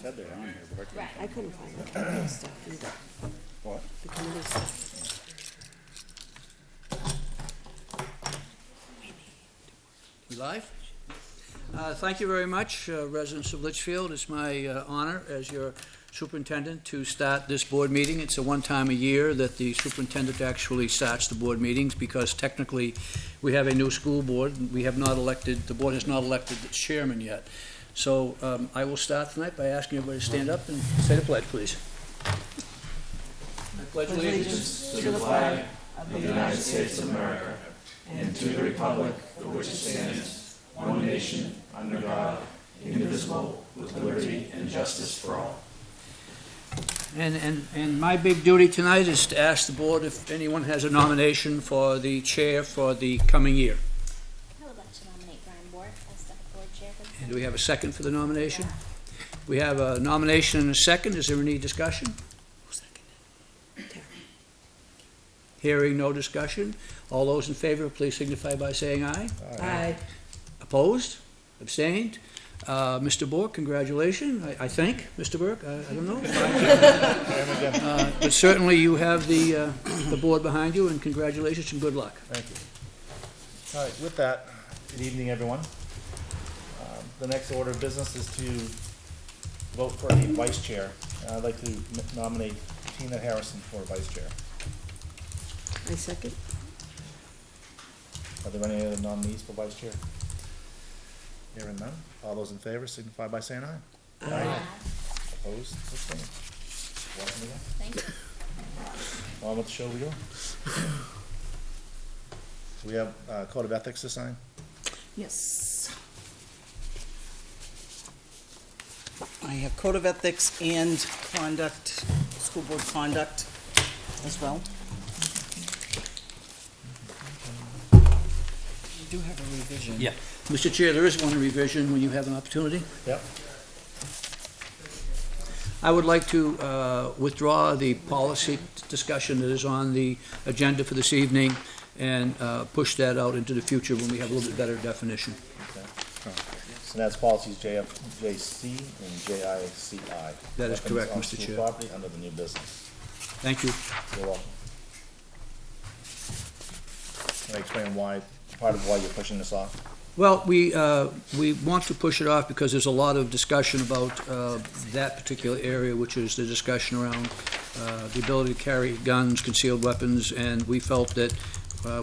said they're on here, but I I couldn't find the committee stuff either. What? The committee stuff. We live? Thank you very much, residents of Litchfield. It's my honor as your superintendent to start this board meeting. It's a one time a year that the superintendent actually starts the board meetings because technically we have a new school board. We have not elected, the board has not elected the chairman yet. So I will start tonight by asking everybody to stand up and say the pledge, please. I pledge allegiance to the flag of the United States of America and to the republic for which it stands, one nation, under God, indivisible, with liberty and justice for all. And my big duty tonight is to ask the board if anyone has a nomination for the chair for the coming year. I would like to nominate Brian Bork as the board chair for the And do we have a second for the nomination? We have a nomination and a second. Is there any discussion? Hearing no discussion. All those in favor, please signify by saying aye. Aye. Opposed? Abstained? Mr. Bork, congratulations, I think. Mr. Burke, I don't know. But certainly you have the board behind you, and congratulations and good luck. Thank you. All right, with that, good evening, everyone. The next order of business is to vote for a vice chair. I'd like to nominate Tina Harrison for vice chair. I second. Are there any other nominees for vice chair? Hearing none. All those in favor signify by saying aye. Aye. Opposed? Abstained? Welcome again. Thank you. On with the show we go. Do we have code of ethics to sign? Yes. I have code of ethics and conduct, school board conduct as well. We do have a revision. Yeah. Mr. Chair, there is one revision when you have an opportunity. Yep. I would like to withdraw the policy discussion that is on the agenda for this evening and push that out into the future when we have a little bit better definition. Okay. And that's policies JC and JICI. That is Weapons correct, on Mr. school Chair. Property under the new business. Thank you. You're welcome. Can I explain part of why you're pushing this off? Well, we want to push it off because there's a lot of discussion about that particular area, which is the discussion around the ability to carry guns, concealed weapons, and we felt that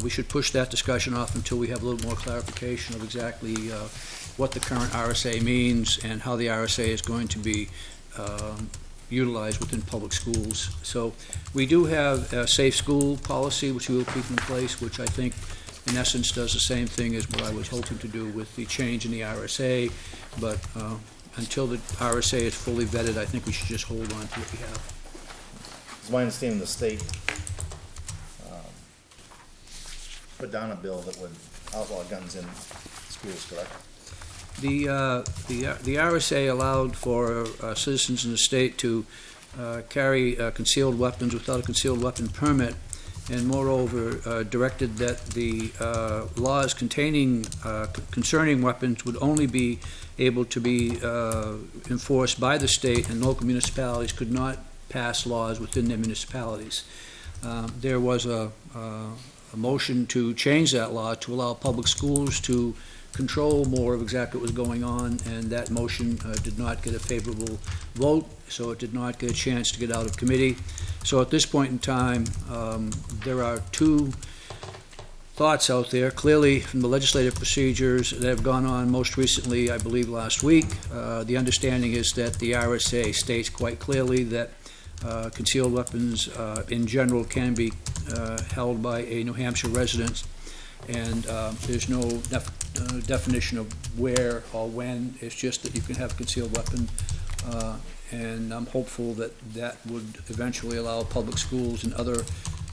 we should push that discussion off until we have a little more clarification of exactly what the current RSA means and how the RSA is going to be utilized within public schools. So we do have a safe school policy, which we will keep in place, which I think in essence does the same thing as what I was hoping to do with the change in the RSA, but until the RSA is fully vetted, I think we should just hold on to what we have. It's my understanding the state put down a bill that would outlaw guns in schools, correct? The RSA allowed for citizens in the state to carry concealed weapons without a concealed weapon permit, and moreover directed that the laws concerning weapons would only be able to be enforced by the state, and local municipalities could not pass laws within their municipalities. There was a motion to change that law to allow public schools to control more of exactly what was going on, and that motion did not get a favorable vote, so it did not get a chance to get out of committee. So at this point in time, there are two thoughts out there, clearly from the legislative procedures that have gone on most recently, I believe last week. The understanding is that the RSA states quite clearly that concealed weapons in general can be held by a New Hampshire resident, and there's no definition of where or when. It's just that you can have a concealed weapon, and I'm hopeful that that would eventually allow public schools and other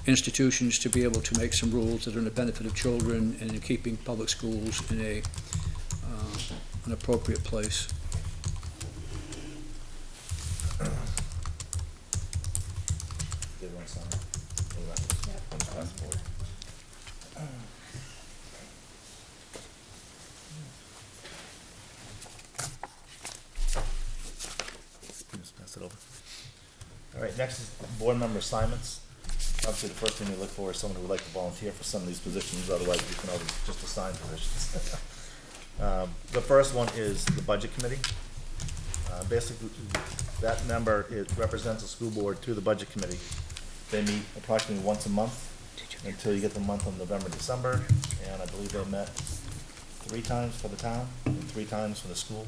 institutions to be able to make some rules that are in the benefit of children and in keeping public schools in an appropriate place. They want to sign it. On the passport. pass it over. All right, next is board member assignments. Obviously, the first thing we look for is someone who would like to volunteer for some of these positions, otherwise you can always just assign positions. The first one is the budget committee. Basically, that member, it represents the school board to the budget committee. They meet approximately once a month until you get the month of November, December, and I believe they met 3 times for the town and 3 times for the school.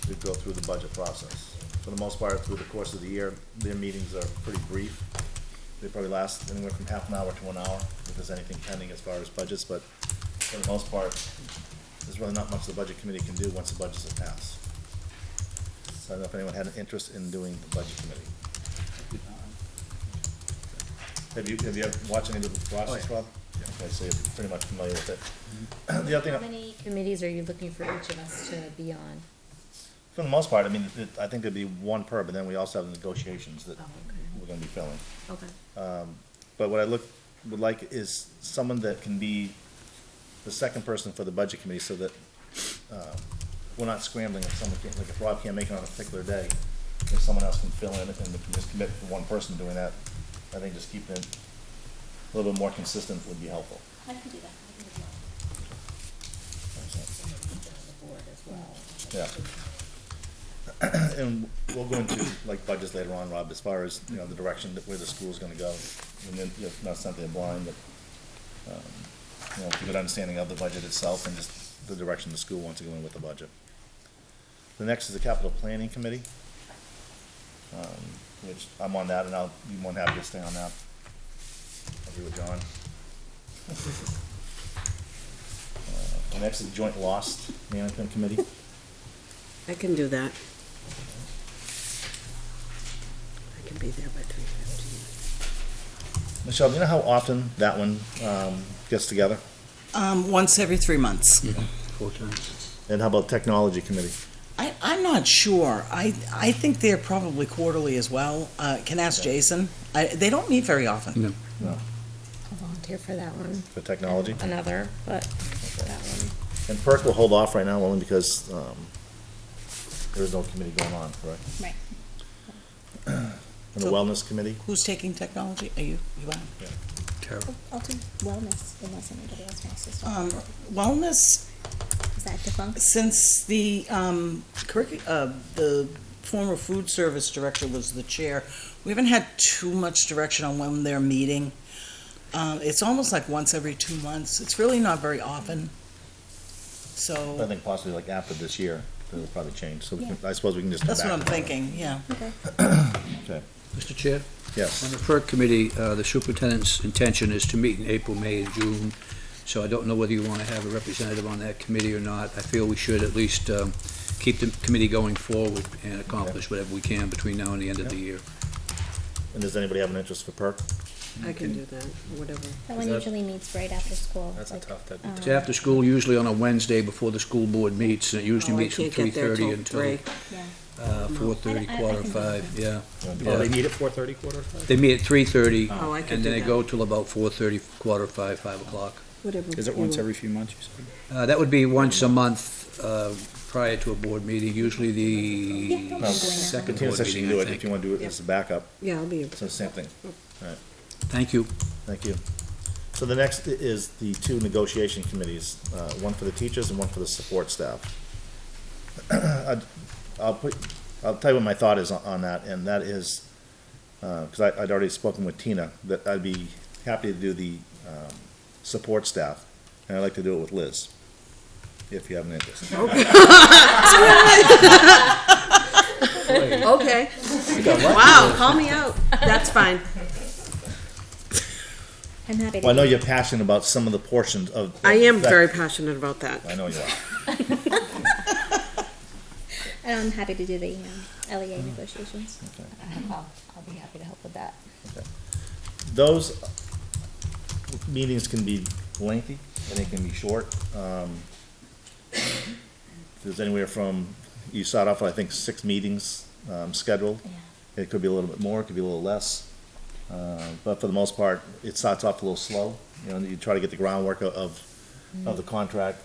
We go through the budget process. For the most part, through the course of the year, their meetings are pretty brief. They probably last anywhere from half an hour to an hour if there's anything pending as far as budgets, but for the most part, there's really not much the budget committee can do once the budgets are passed. So I don't know if anyone had an interest in doing the budget committee. Have you ever watched any of the process, Rob? Okay, so you're pretty much familiar with it. The other How thing, many committees are you looking for each of us to be on? for the most part, I mean, I think there'd be 1 per, but then we also have the negotiations that Oh, okay. we're gonna be filling. Okay. But what I would like is someone that can be the second person for the budget committee, so that, we're not scrambling if someone can't, like if Rob can't make it on a particular day, if someone else can fill in and we can just commit for 1 person doing that. I think just keeping it a little bit more consistent would be helpful. I can do that. I can do that. Yeah. And we'll go into like budgets later on, Rob, as far as, you know, the direction that where the school's gonna go. And then, you know, not something blind, but, you know, a good understanding of the budget itself and just the direction the school wants to go in with the budget. The next is the capital planning committee, which I'm on that, and I'll be more than happy to stay on that. I'll agree with John. The next is joint loss management committee. I can do that. I can be there by 3:15. Michelle, do you know how often that one gets together? Once every 3 months. 4 times. And how about technology committee? I'm not sure. I think they're probably quarterly as well. Can ask Jason. They don't meet very often. No. No, I'll volunteer for that one. for technology? Another, but that one. And PERC will hold off right now only because there is no committee going on, correct? Right. And the So- wellness committee? Who's taking technology? Are you on? Carol. I'll do wellness unless anybody else wants to start. Wellness, Is that defunct? since the former food service director was the chair, we haven't had too much direction on when they're meeting. It's almost like once every 2 months. It's really not very often. I So, think possibly like after this year, it'll probably change, so we can, Yeah. I suppose we can just come that's back. what I'm to that. thinking, yeah. Okay. Okay, Mr. Chair? yes. On the PERC committee, the superintendent's intention is to meet in April, May, and June, so I don't know whether you want to have a representative on that committee or not. I feel we should at least keep the committee going forward and accomplish whatever we can between now and the end of the year. And does anybody have an interest for PERC? I can do that, whatever. That one that- usually meets right after school. That's a like, tough deadline. It's after school, usually on a Wednesday before the school board meets, and it usually Oh, I meets from can't get there 3:30 till until 3. Yeah. 4:30, I quarter can to do 5, that. yeah. Oh, they meet at 4:30, quarter to 5? They meet at 3:30, Oh, I can and do then they that. go till about 4:30, quarter to 5, 5 o'clock. Whatever. Is it you once want. every few months, you said? That would be once a month prior to a board meeting, usually Yeah, the don't mind doing that. second Tina board says she can meeting, do I it if think. you want to do it as a backup, Yeah, I'll be. so same thing. Thank you. Thank you. So the next is the 2 negotiation committees, one for the teachers and one for the support staff. I'll tell you what my thought is on that, and that is, because I'd already spoken with Tina, that I'd be happy to do the support staff, and I'd like to do it with Liz, if you have an interest. Okay. Wow, call me out. That's fine. I'm happy to. Well, I know you're passionate about some of the portions of. I am that- very passionate about that. I know you are. I'm happy to do the LEA negotiations. Okay. I'll be happy to help with that. Those meetings can be lengthy, and they can be short. There's anywhere from, you start off with, I think, 6 meetings scheduled. Yeah. It could be a little bit more, it could be a little less. But for the most part, it starts off a little slow. You know, you try to get the groundwork of the contract.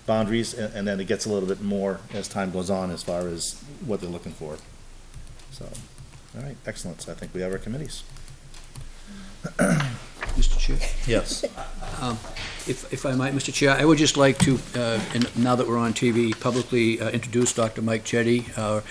boundaries, and then it gets a little bit more as time goes on as far as what they're looking for. So, all right, excellent. So I think we have our committees. Mr. Chair. Yes. If I might, Mr. Chair, I would just like to, and now that we're on TV, publicly introduce Dr. Mike Chetty, our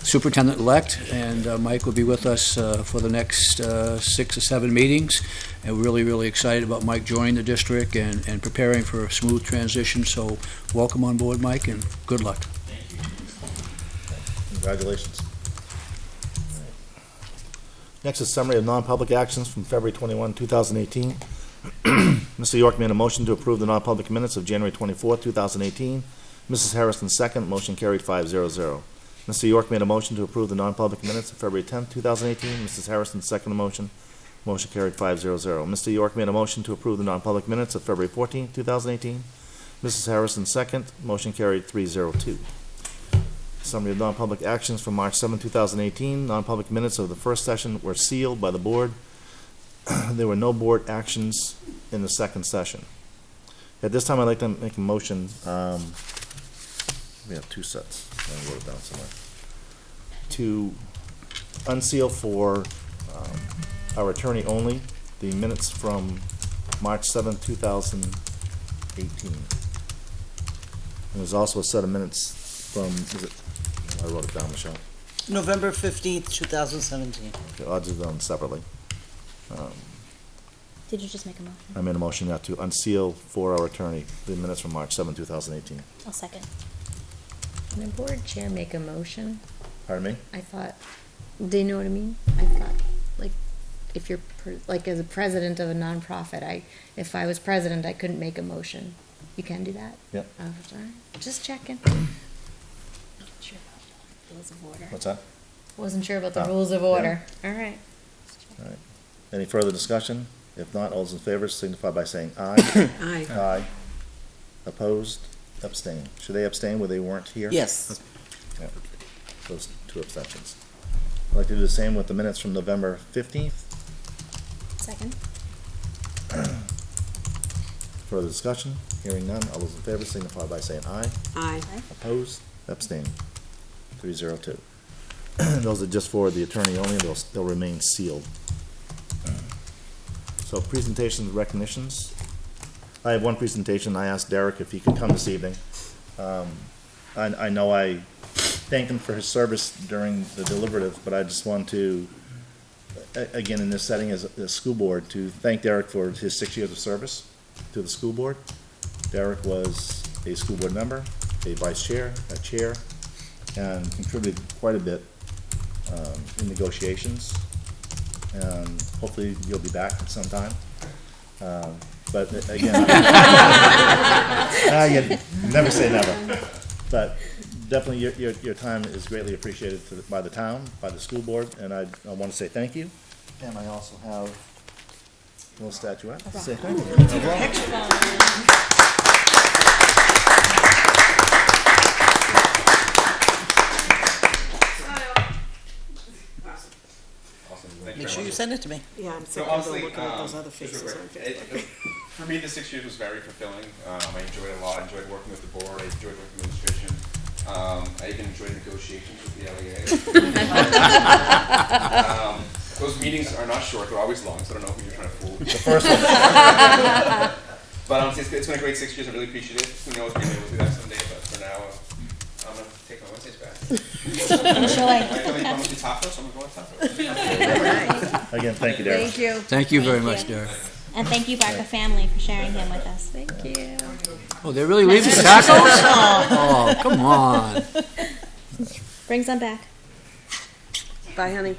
superintendent-elect, and Mike will be with us for the next 6 or 7 meetings, and we're really, really excited about Mike joining the district and preparing for a smooth transition, so welcome on board, Mike, and good luck. Congratulations. Next is summary of non-public actions from February 21, 2018. Mr. York made a motion to approve the non-public minutes of January 24, 2018. Mrs. Harrison second, motion carried 5-0-0. Mr. York made a motion to approve the non-public minutes of February 10, 2018. Mrs. Harrison second motion, motion carried 5-0-0. Mr. York made a motion to approve the non-public minutes of February 14, 2018. Mrs. Harrison second, motion carried 3-0-2. Summary of non-public actions from March 7, 2018. Non-public minutes of the first session were sealed by the board. There were no board actions in the second session. At this time, I'd like to make a motion. We have 2 sets. I wrote it down somewhere. To unseal for our attorney only the minutes from March 7, 2018. And there's also a set of minutes from, I wrote it down, Michelle. November 15th, 2017. Okay, I'll do them separately. Did you just make a motion? I made a motion now to unseal for our attorney the minutes from March 7, 2018. I'll second. Can the board chair make a motion? Pardon me? I thought, do you know what I mean? I thought, like, if you're, like, as a president of a nonprofit, if I was president, I couldn't make a motion. You can do that? Yep. Oh, sorry. Just checking. Not sure about the rules of order. What's that? Wasn't sure about the Oh, rules of yeah. order. All right. All right. Any further discussion? If not, all those in favor signify by saying aye. Aye. Aye. Opposed? Abstain. Should they abstain where they weren't here? Yes. Yeah. Those 2 abstentions. I'd like to do the same with the minutes from November 15th. Second. Further discussion? Hearing none. All those in favor signify by saying aye. Aye. Opposed? Abstain. 3-0-2. Those are just for the attorney only. They'll remain sealed. So presentations, recognitions. I have one presentation. I asked Derek if he could come this evening. I know I thanked him for his service during the deliberative, but I just want to, again, in this setting as a school board, to thank Derek for his 6 years of service to the school board. Derek was a school board member, a vice chair, a chair, and contributed quite a bit in negotiations. And hopefully you'll be back at some time. But again, you never say never. But definitely your time is greatly appreciated by the town, by the school board, and I want to say thank you. And I also have a little statuette to say thank you. Make sure you send it to me. Yeah, I'm So sick of honestly, looking at those other just faces real on quick, Facebook. for me, the 6 years was very fulfilling. I enjoyed it a lot. I enjoyed working with the board. I enjoyed working with administration. I even enjoyed negotiations with the LEA. Those meetings are not short; they're always long. So I don't know who you're trying to fool. The first one. But honestly, it's been a great 6 years. I really appreciate it. Who knows? Maybe we'll do that someday. But for now, I'm gonna take my Wednesdays back. Enjoy. I feel like I'm gonna do tacos, so I'm gonna go with tacos. Again, thank you, Derek. Thank you. Thank you very Thank much, you. Derek. And thank you, Barker family, for sharing him with us. Thank you. Oh, they're really leaving the tacos? Oh, come on. Bring some back. Bye, honey.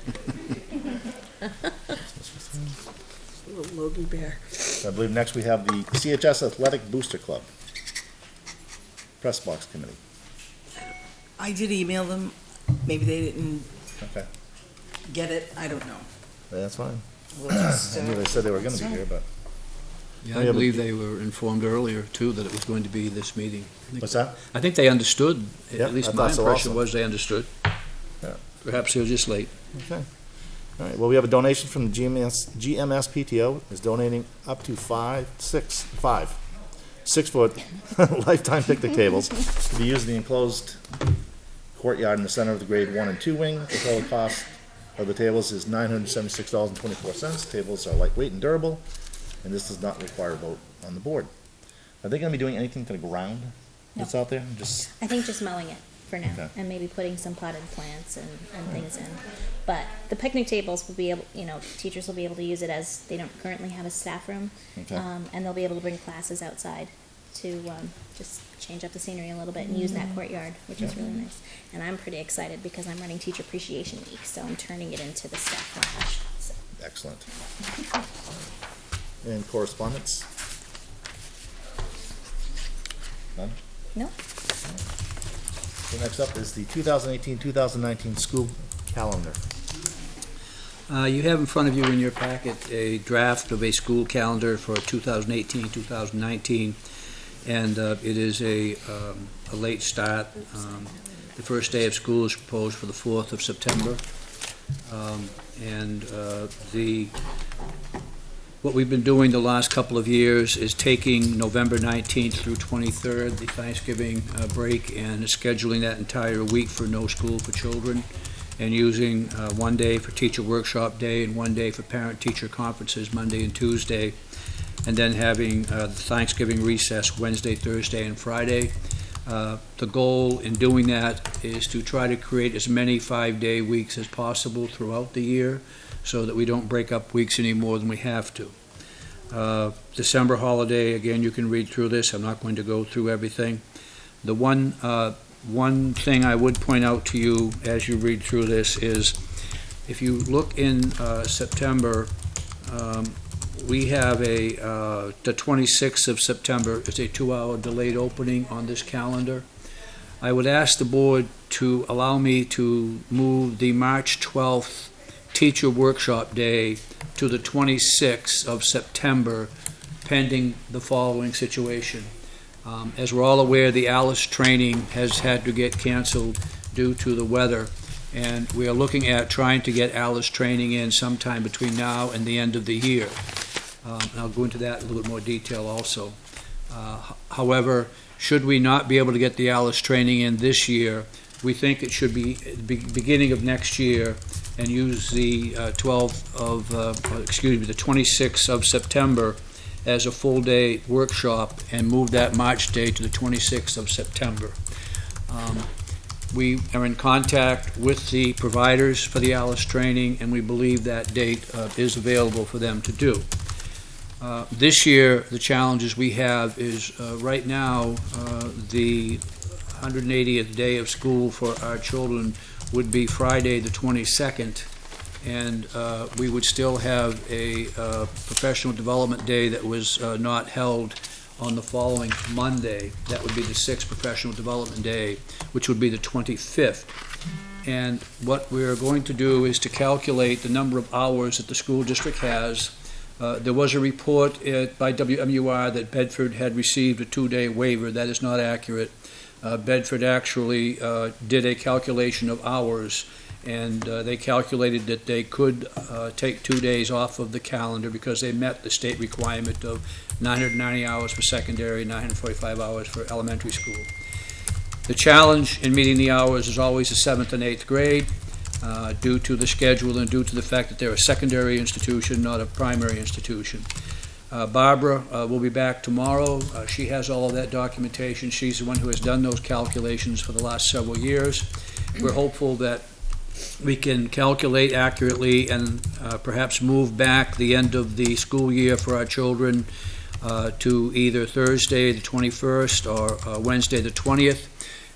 Little Logie Bear. I believe next we have the CHS Athletic Booster Club. Press Box Committee. I did email them. Maybe they didn't Okay, get it. I don't know. that's fine. We'll just, I knew they said they were gonna be here, but, Yeah, I believe they were informed earlier, too, that it was going to be this meeting. what's that? I think they understood. Yeah, At least I my thought so impression also. was they understood. Yeah. Perhaps they were just late. Okay. All right, well, we have a donation from GMS PTO, is donating up to five 6-foot lifetime picnic tables to be used in the enclosed courtyard in the center of the grade 1 and 2 wing. The total cost of the tables is $976.24. Tables are lightweight and durable, and this does not require a vote on the board. Are they gonna be doing anything to the ground that's out there? Just, I think just mowing it for now, Okay. and maybe putting some potted plants and things in. But the picnic tables will be able, teachers will be able to use it as they don't currently have a staff room. Okay. And they'll be able to bring classes outside to just change up the scenery a little bit and use that courtyard, which is really nice. And I'm pretty excited because I'm running Teacher Appreciation Week, so I'm turning it into the staff lounge. So. excellent. And correspondence? None? No? So next up is the 2018-2019 school calendar. You have in front of you in your packet a draft of a school calendar for 2018-2019, and it is a late start. The first day of school is proposed for the 4th of September, and what we've been doing the last couple of years is taking November 19th through 23rd, the Thanksgiving break, and scheduling that entire week for no school for children, and using one day for teacher workshop day and one day for parent-teacher conferences, Monday and Tuesday, and then having the Thanksgiving recess Wednesday, Thursday, and Friday. The goal in doing that is to try to create as many 5-day weeks as possible throughout the year so that we don't break up weeks any more than we have to. December holiday, again, you can read through this. I'm not going to go through everything. The one thing I would point out to you as you read through this is if you look in September, we have the 26th of September is a 2-hour delayed opening on this calendar. I would ask the board to allow me to move the March 12th teacher workshop day to the 26th of September, pending the following situation. As we're all aware, the ALICE training has had to get canceled due to the weather, and we are looking at trying to get ALICE training in sometime between now and the end of the year. And I'll go into that in a little bit more detail also. However, should we not be able to get the ALICE training in this year, we think it should be at the beginning of next year and use the 26th of September as a full-day workshop and move that March day to the 26th of September. We are in contact with the providers for the ALICE training, and we believe that date is available for them to do. This year, the challenges we have is right now, the 180th day of school for our children would be Friday the 22nd, and we would still have a professional development day that was not held on the following Monday. That would be the 6th professional development day, which would be the 25th. And what we're going to do is to calculate the number of hours that the school district has. There was a report by WMUR that Bedford had received a 2-day waiver. That is not accurate. Bedford actually did a calculation of hours, and they calculated that they could take 2 days off of the calendar because they met the state requirement of 990 hours for secondary, 945 hours for elementary school. The challenge in meeting the hours is always the 7th and 8th grade, due to the schedule and due to the fact that they're a secondary institution, not a primary institution. Barbara will be back tomorrow. She has all of that documentation. She's the one who has done those calculations for the last several years. We're hopeful that we can calculate accurately and perhaps move back the end of the school year for our children to either Thursday the 21st or Wednesday the 20th,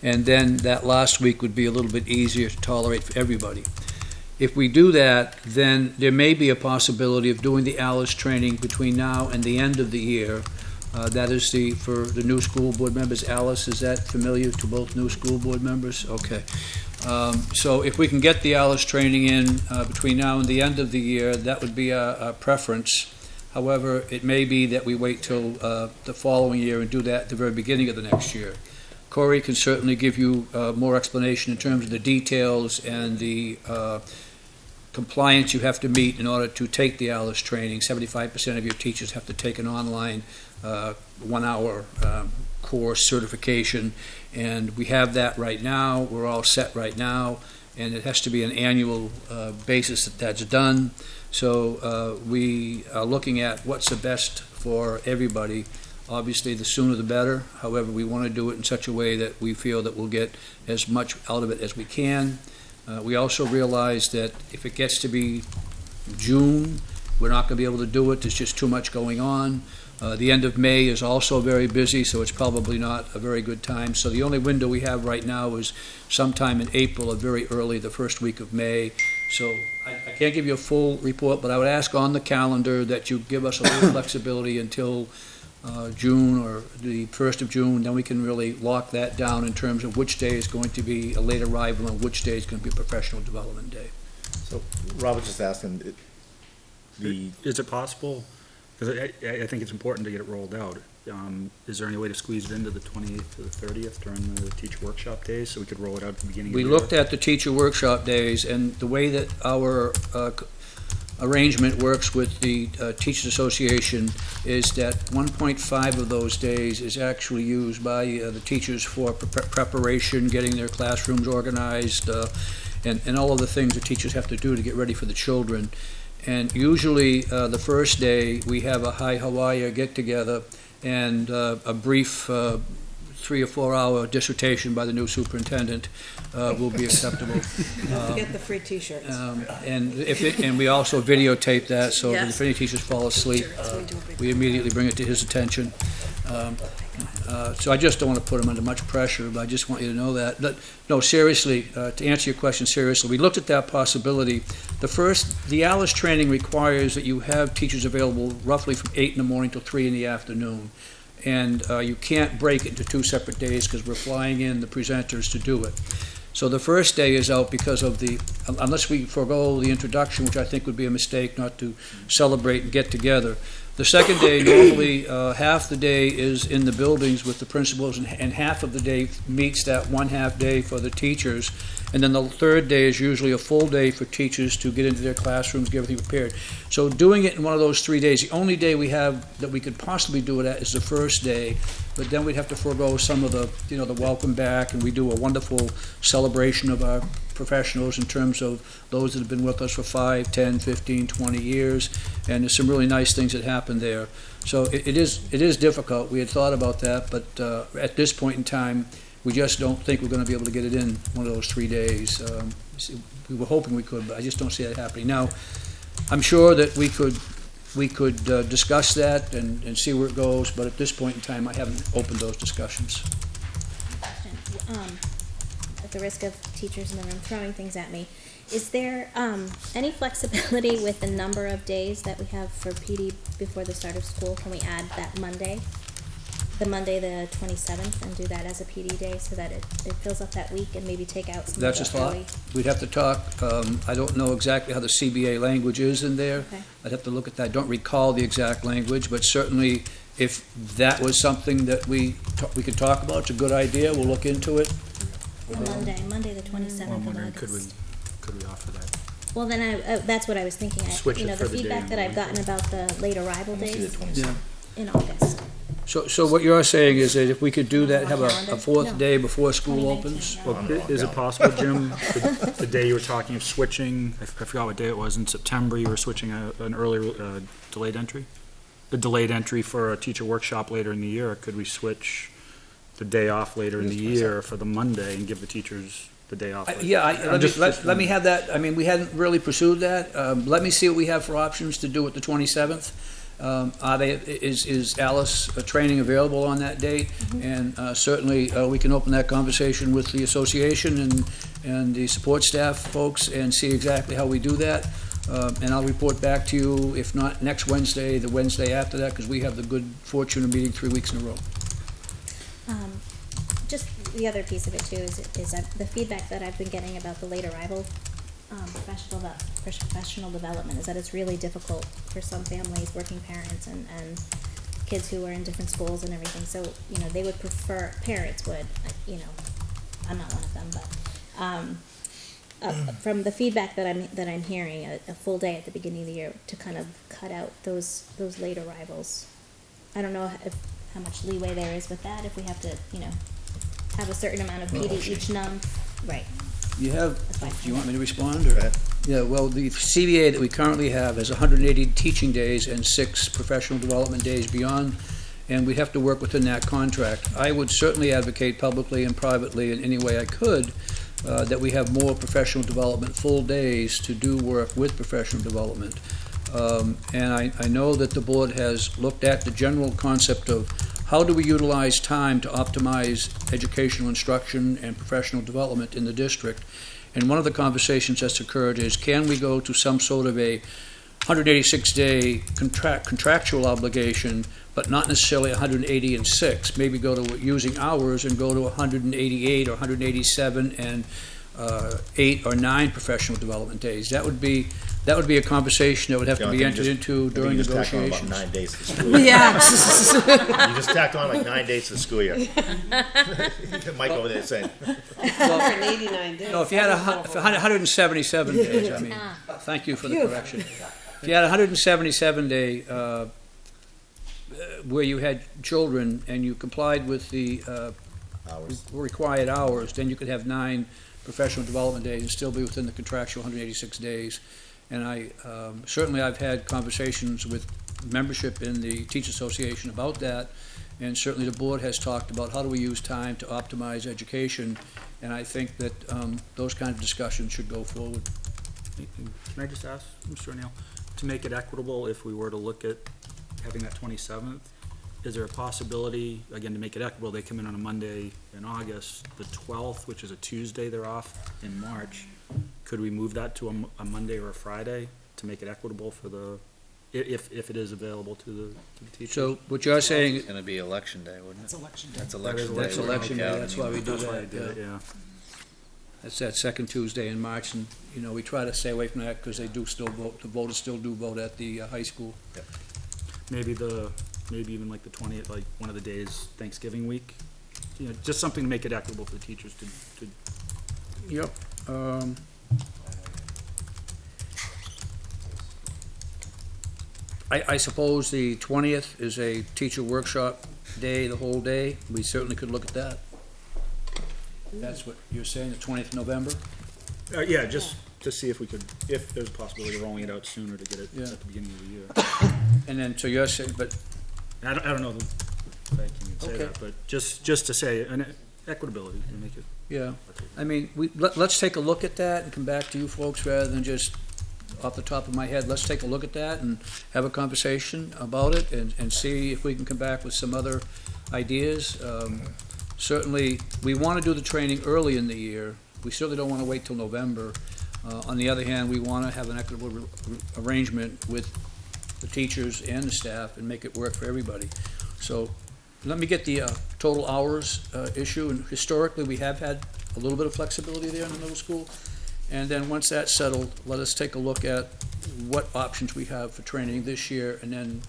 and then that last week would be a little bit easier to tolerate for everybody. If we do that, then there may be a possibility of doing the ALICE training between now and the end of the year. That is for the new school board members. ALICE, is that familiar to both new school board members? Okay. So if we can get the ALICE training in between now and the end of the year, that would be a preference. However, it may be that we wait till the following year and do that at the very beginning of the next year. Corey can certainly give you more explanation in terms of the details and the compliance you have to meet in order to take the ALIS training. 75% of your teachers have to take an online 1-hour course certification, and we have that right now. We're all set right now, and it has to be an annual basis that's done. So we are looking at what's the best for everybody. Obviously, the sooner the better. However, we want to do it in such a way that we feel that we'll get as much out of it as we can. We also realize that if it gets to be June, we're not going to be able to do it. There's just too much going on. The end of May is also very busy, so it's probably not a very good time. So the only window we have right now is sometime in April or very early, the first week of May. So I can't give you a full report, but I would ask on the calendar that you give us a little flexibility until June or the 1st of June. Then we can really lock that down in terms of which day is going to be a late arrival and which day is going to be a professional development day. So Rob was just asking, Is it possible, because I think it's important to get it rolled out, is there any way to squeeze it into the 28th to the 30th during the teacher workshop days, so we could roll it out at the beginning of the We year? looked at the teacher workshop days, and the way that our arrangement works with the Teachers Association is that 1.5 of those days is actually used by the teachers for preparation, getting their classrooms organized, and all of the things that teachers have to do to get ready for the children. And usually the first day we have a Hi Hawaii get-together and a brief 3 or 4 hour dissertation by the new superintendent will be acceptable. Don't forget the free T-shirts. And we also videotape that, so that if any teachers fall asleep, we immediately bring it to his attention. So I just don't want to put him under much pressure, but I just want you to know that. But, no, seriously, to answer your question seriously, we looked at that possibility. The ALIS training requires that you have teachers available roughly from 8 in the morning till 3 in the afternoon. And you can't break it into 2 separate days because we're flying in the presenters to do it. So the first day is out because of unless we forego the introduction, which I think would be a mistake not to celebrate and get together. The second day, normally half the day is in the buildings with the principals, and half of the day meets that 1/2 day for the teachers. And then the third day is usually a full day for teachers to get into their classrooms, get everything prepared. So doing it in one of those 3 days, the only day we have that we could possibly do it at is the first day, but then we'd have to forego some of the welcome back, and we do a wonderful celebration of our professionals in terms of those that have been with us for 5, 10, 15, 20 years, and there's some really nice things that happen there. So it is difficult. We had thought about that, but at this point in time, we just don't think we're going to be able to get it in one of those 3 days. We were hoping we could, but I just don't see that happening. Now, I'm sure that we could discuss that and see where it goes, but at this point in time, I haven't opened those discussions. At the risk of teachers in the room throwing things at me, is there any flexibility with the number of days that we have for PD before the start of school? Can we add that Monday, the 27th, and do that as a PD day so that it fills up that week, and maybe take out some That's a of the thought. early? We'd have to talk. I don't know exactly how the CBA language is in there. Okay. I'd have to look at that. I don't recall the exact language, but certainly if that was something that we could talk about, it's a good idea. We'll look into it. Monday the 27th of August. Could we offer that? Well, then that's what I was thinking. Switch it the for the day feedback in that the I've gotten about the late arrival let's see the days 27th. in August. So what you're saying is that if we could do that, have a Calendar? fourth No. day before school 2019, opens? yeah. Well, is it possible, Jim, the day you were talking of switching, I forgot what day it was, in September, you were switching an early delayed entry? The delayed entry for a teacher workshop later in the year, could we switch the day off later in the year for the Monday and give the teachers the day off? Let me have that. I mean, we hadn't really pursued that. Let me see what we have for options to do it the 27th. Is ALIS training available on that date? And certainly we can open that conversation with the association and the support staff folks and see exactly how we do that. And I'll report back to you, if not next Wednesday, the Wednesday after that, because we have the good fortune of meeting 3 weeks in a row. Just the other piece of it too is the feedback that I've been getting about the late arrival professional development is that it's really difficult for some families, working parents, and kids who are in different schools and everything. So they would prefer, parents would, I'm not one of them, but from the feedback that I'm hearing, a full day at the beginning of the year to kind of cut out those late arrivals. I don't know how much leeway there is with that, if we have to, have a certain amount of PD each num, right. You have, fine. do you want me to respond, or? Yeah, well, the CBA that we currently have has 180 teaching days and 6 professional development days beyond, and we have to work within that contract. I would certainly advocate publicly and privately in any way I could that we have more professional development full days to do work with professional development. And I know that the board has looked at the general concept of how do we utilize time to optimize educational instruction and professional development in the district. And one of the conversations that's occurred is, can we go to some sort of a 186-day contractual obligation, but not necessarily 180 and 6. Maybe go to using hours and go to 188 or 187 and 8 or 9 professional development days. That would be a conversation that would have to be entered into during negotiations. About 9 days to the school year. Yeah. You just tacked on like 9 days to the school year. Mike over there saying, For an 89 days. No, if you had 177 days, I mean, thank you for the correction. If you had 177 day where you had children and you complied with the hours. required hours, then you could have 9 professional development days and still be within the contractual 186 days. And certainly I've had conversations with membership in the Teachers Association about that, and certainly the board has talked about how do we use time to optimize education, and I think that those kind of discussions should go forward. Can I just ask, Mr. O'Neill, to make it equitable, if we were to look at having that 27th, is there a possibility, again, to make it equitable, they come in on a Monday in August, the 12th, which is a Tuesday they're off in March, could we move that to a Monday or a Friday to make it equitable for the, if it is available to the teachers? So what you're saying, It's gonna be election day, wouldn't it? It's election day. That's That is election day. that's We're gonna election day, count that's any- why we do That's why I that, did it, yeah. yeah. That's that second Tuesday in March, and, we try to stay away from that because they do still vote, the voters still do vote at the high school. Maybe even like the 20th, like one of the days Thanksgiving week, just something to make it equitable for the teachers to Yep. I suppose the 20th is a teacher workshop day, the whole day. We certainly could look at that. That's what you're saying, the 20th of November? yeah, just to see if we could, if there's a possibility of rolling it out sooner to get it Yeah. at the beginning of the year. And then, so you're saying, but, I don't know if I can say Okay. that, but just to say, an equitability to make it. yeah, I mean, let's take a look at that and come back to you folks rather than just off the top of my head. Let's take a look at that and have a conversation about it and see if we can come back with some other ideas. Certainly, we want to do the training early in the year. We certainly don't want to wait till November. On the other hand, we want to have an equitable arrangement with the teachers and the staff and make it work for everybody. So let me get the total hours issue, and historically, we have had a little bit of flexibility there in the middle school. And then once that's settled, let us take a look at what options we have for training this year, and then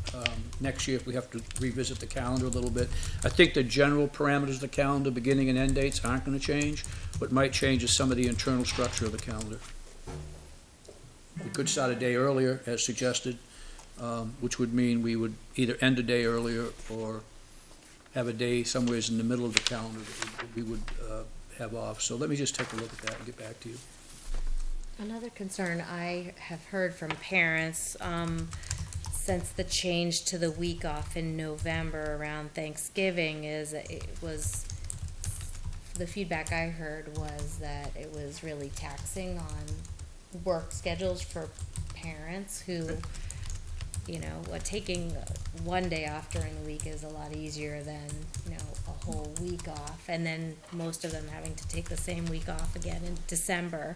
next year, if we have to revisit the calendar a little bit. I think the general parameters of the calendar, beginning and end dates, aren't going to change. What might change is some of the internal structure of the calendar. We could start a day earlier, as suggested, which would mean we would either end a day earlier or have a day somewhere in the middle of the calendar that we would have off. So let me just take a look at that and get back to you. Another concern I have heard from parents, since the change to the week off in November around Thanksgiving, is the feedback I heard was that it was really taxing on work schedules for parents who, taking one day off during the week is a lot easier than, a whole week off. And then most of them having to take the same week off again in December,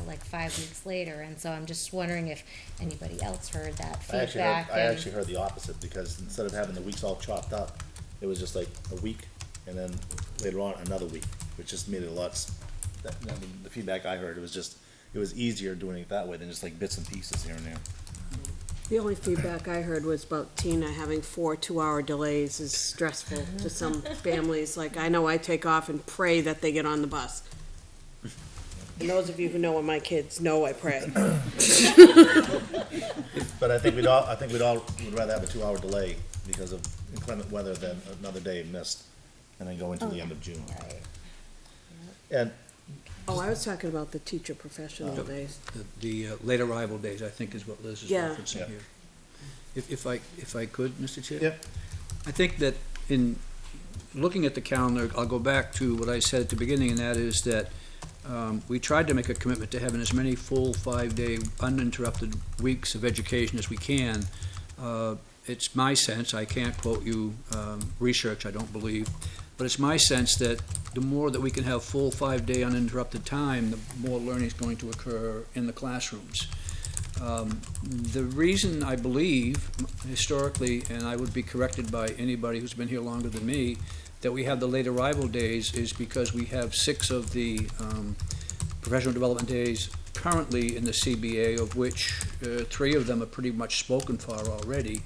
like 5 weeks later. And so I'm just wondering if anybody else heard that feedback. I actually heard the opposite, because instead of having the weeks all chopped up, it was just like a week and then later on another week, which just made it a lot, the feedback I heard, it was easier doing it that way than just like bits and pieces here and there. The only feedback I heard was about Tina having 4 2-hour delays is stressful to some families. Like, I know I take off and pray that they get on the bus. And those of you who know what my kids know, I pray. But I think we'd all would rather have a 2-hour delay because of inclement weather than another day missed, and then go into the end of June. Right. And Oh, I was talking about the teacher professional days. The late arrival days, I think, is what Liz is Yeah. referencing Yeah. here. If I could, Mr. Chair? Yep. I think that in looking at the calendar, I'll go back to what I said at the beginning, and that is that we tried to make a commitment to having as many full 5-day uninterrupted weeks of education as we can. It's my sense, I can't quote you research, I don't believe, but it's my sense that the more that we can have full 5-day uninterrupted time, the more learning is going to occur in the classrooms. The reason I believe, historically, and I would be corrected by anybody who's been here longer than me, that we have the late arrival days is because we have 6 of the professional development days currently in the CBA, of which 3 of them are pretty much spoken for already.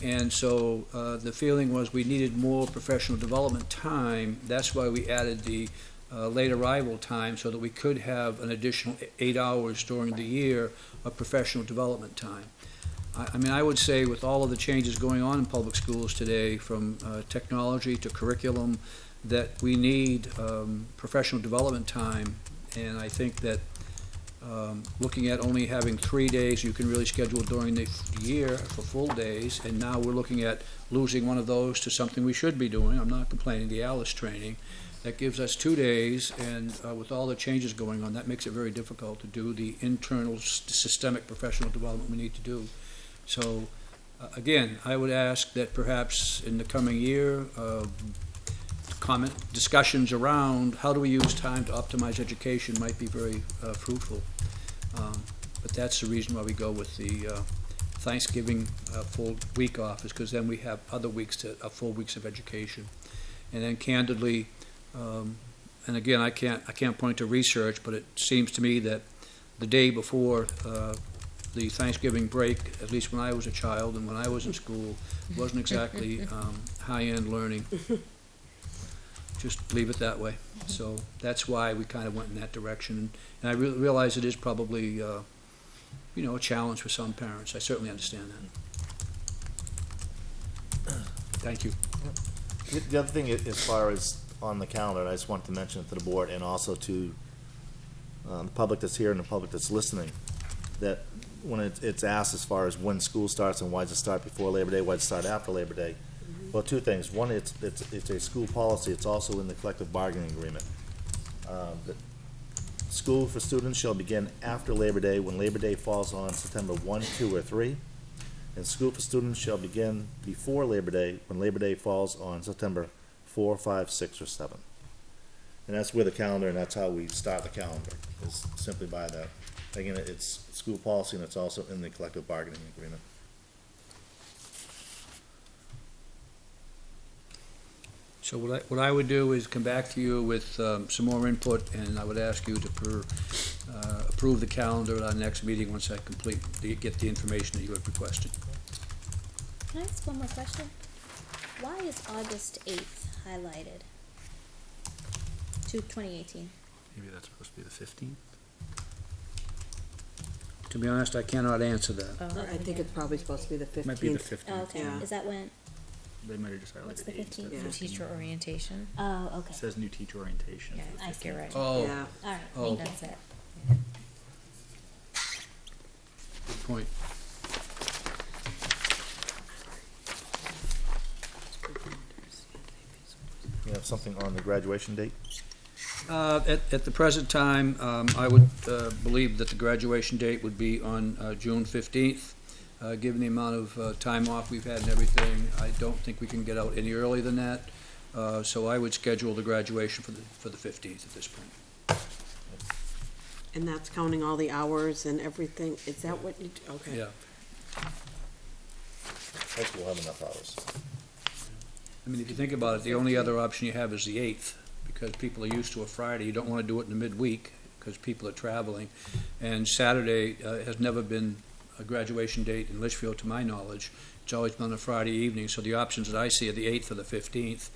And so the feeling was we needed more professional development time. That's why we added the late arrival time, so that we could have an additional 8 hours during the year of professional development time. I mean, I would say with all of the changes going on in public schools today, from technology to curriculum, that we need professional development time. And I think that looking at only having 3 days you can really schedule during the year for full days, and now we're looking at losing one of those to something we should be doing. I'm not complaining, the ALICE training. That gives us 2 days, and with all the changes going on, that makes it very difficult to do the internal systemic professional development we need to do. So, again, I would ask that perhaps in the coming year, discussions around how do we use time to optimize education might be very fruitful. But that's the reason why we go with the Thanksgiving full week off, is because then we have other weeks, full weeks of education. And then candidly, and again, I can't point to research, but it seems to me that the day before the Thanksgiving break, at least when I was a child and when I was in school, wasn't exactly high-end learning. Just leave it that way. So that's why we kind of went in that direction. And I realize it is probably, a challenge for some parents. I certainly understand that. Thank you. The other thing, as far as on the calendar, and I just wanted to mention it to the board and also to the public that's here and the public that's listening, that when it's asked as far as when school starts and why does it start before Labor Day, why does it start after Labor Day, well, 2 things. One, it's a school policy. It's also in the collective bargaining agreement. That school for students shall begin after Labor Day when Labor Day falls on September 1, 2, or 3. And school for students shall begin before Labor Day when Labor Day falls on September 4, 5, 6, or 7. And that's with the calendar, and that's how we start the calendar, is simply by that. Again, it's school policy, and it's also in the collective bargaining agreement. So what I would do is come back to you with some more input, and I would ask you to approve the calendar at our next meeting once I get the information that you have requested. Can I ask one more question? Why is August 8th highlighted to 2018? Maybe that's supposed to be the 15th? To be honest, I cannot answer that. Oh, I think it's probably supposed to be the 15th. Might be the 15th. Oh, okay. Yeah. Is that when? They might have just What's highlighted the 8 instead of 15th? For 15. teacher orientation. Oh, okay. It says new teacher orientation. Yeah, for the I think you're 15th. right. Oh, Yeah. All right, Oh. that's it. good point. You have something on the graduation date? At the present time, I would believe that the graduation date would be on June 15th. Given the amount of time off we've had and everything, I don't think we can get out any earlier than that. So I would schedule the graduation for the 15th at this point. And that's counting all the hours and everything. Is that what you, okay. Yeah. High school will have enough hours. I mean, if you think about it, the only other option you have is the 8th, because people are used to a Friday. You don't want to do it in the midweek because people are traveling. And Saturday has never been a graduation date in Litchfield, to my knowledge. It's always been on a Friday evening, so the options that I see are the 8th or the 15th.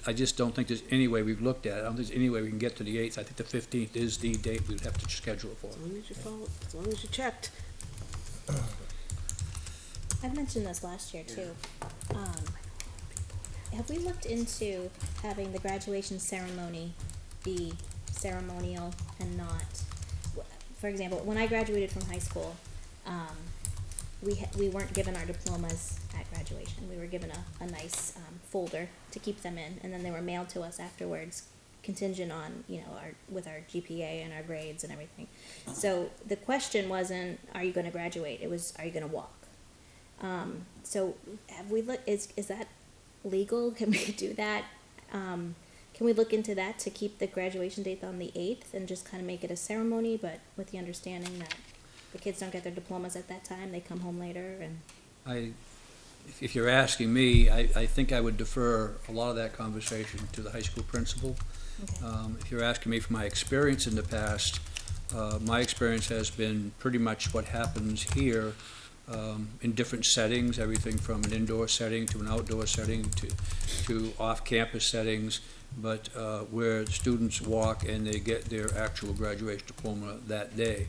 I just don't think there's any way, we've looked at it, I don't think there's any way we can get to the 8th. I think the 15th is the date we'd have to schedule it for. As long as you follow, as long as you checked. I've mentioned this last year too. Have we looked into having the graduation ceremony be ceremonial and not, for example, when I graduated from high school, we weren't given our diplomas at graduation. We were given a nice folder to keep them in, and then they were mailed to us afterwards, contingent on, you know, with our GPA and our grades and everything. So the question wasn't, are you going to graduate? It was, are you going to walk? So have we is that legal? Can we do that? Can we look into that to keep the graduation date on the 8th and just kind of make it a ceremony, but with the understanding that the kids don't get their diplomas at that time, they come home later? And If you're asking me, I think I would defer a lot of that conversation to the high school principal. okay. If you're asking me from my experience in the past, my experience has been pretty much what happens here in different settings, everything from an indoor setting to an outdoor setting to off-campus settings, but where students walk and they get their actual graduation diploma that day.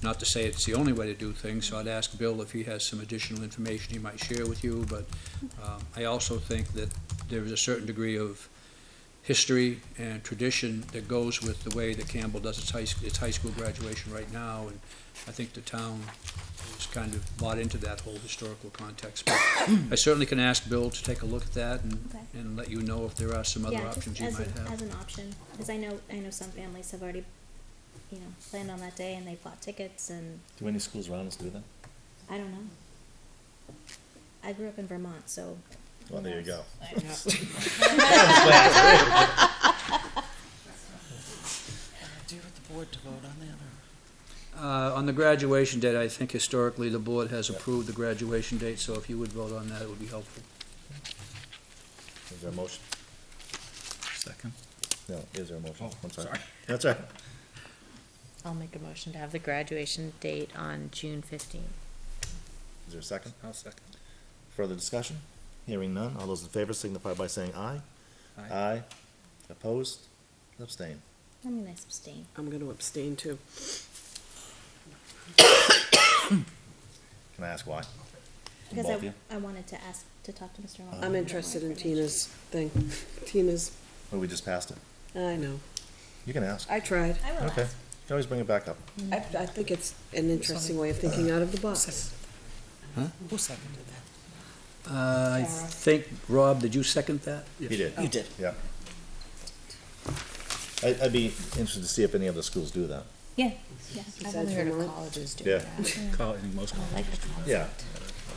Not to say it's the only way to do things, so I'd ask Bill if he has some additional information he might share with you, but I also think that there is a certain degree of history and tradition that goes with the way that Campbell does its high school graduation right now, and I think the town is kind of bought into that whole historical context. But I certainly can ask Bill to take a look at that Okay. and let you know if there are some other Yeah, options just you might have. as an option, because I know some families have already, you know, planned on that day and they bought tickets, and Do any schools around us do that? I don't know. I grew up in Vermont, so. Well, there you go. Do you want the board to vote on that, or? On the graduation date, I think historically the board has approved the graduation date, so if you would vote on that, it would be helpful. Is there a motion? Second. No, is there a motion? Oh, I'm sorry. sorry. That's right. I'll make a motion to have the graduation date on June 15th. Is there a second? I'll second. Further discussion? Hearing none. All those in favor signify by saying aye. Aye. Aye. Opposed? Abstain. I mean, I abstain. I'm gonna abstain too. Can I ask why? From Because both of you? I wanted to talk to Mr. Long. I'm interested in Tina's thing. Tina's, Or we just passed it? I know. You can ask. I tried. I will Okay. ask. You can always bring it back up. I think it's an interesting way of thinking out of the box. Who seconded that? I think, Rob, did you second that? He did. You did. Yeah. I'd be interested to see if any of the schools do that. Yeah, yeah. I've Besides only heard of Vermont? colleges Yeah. doing that. I think most I like the concept. Yeah.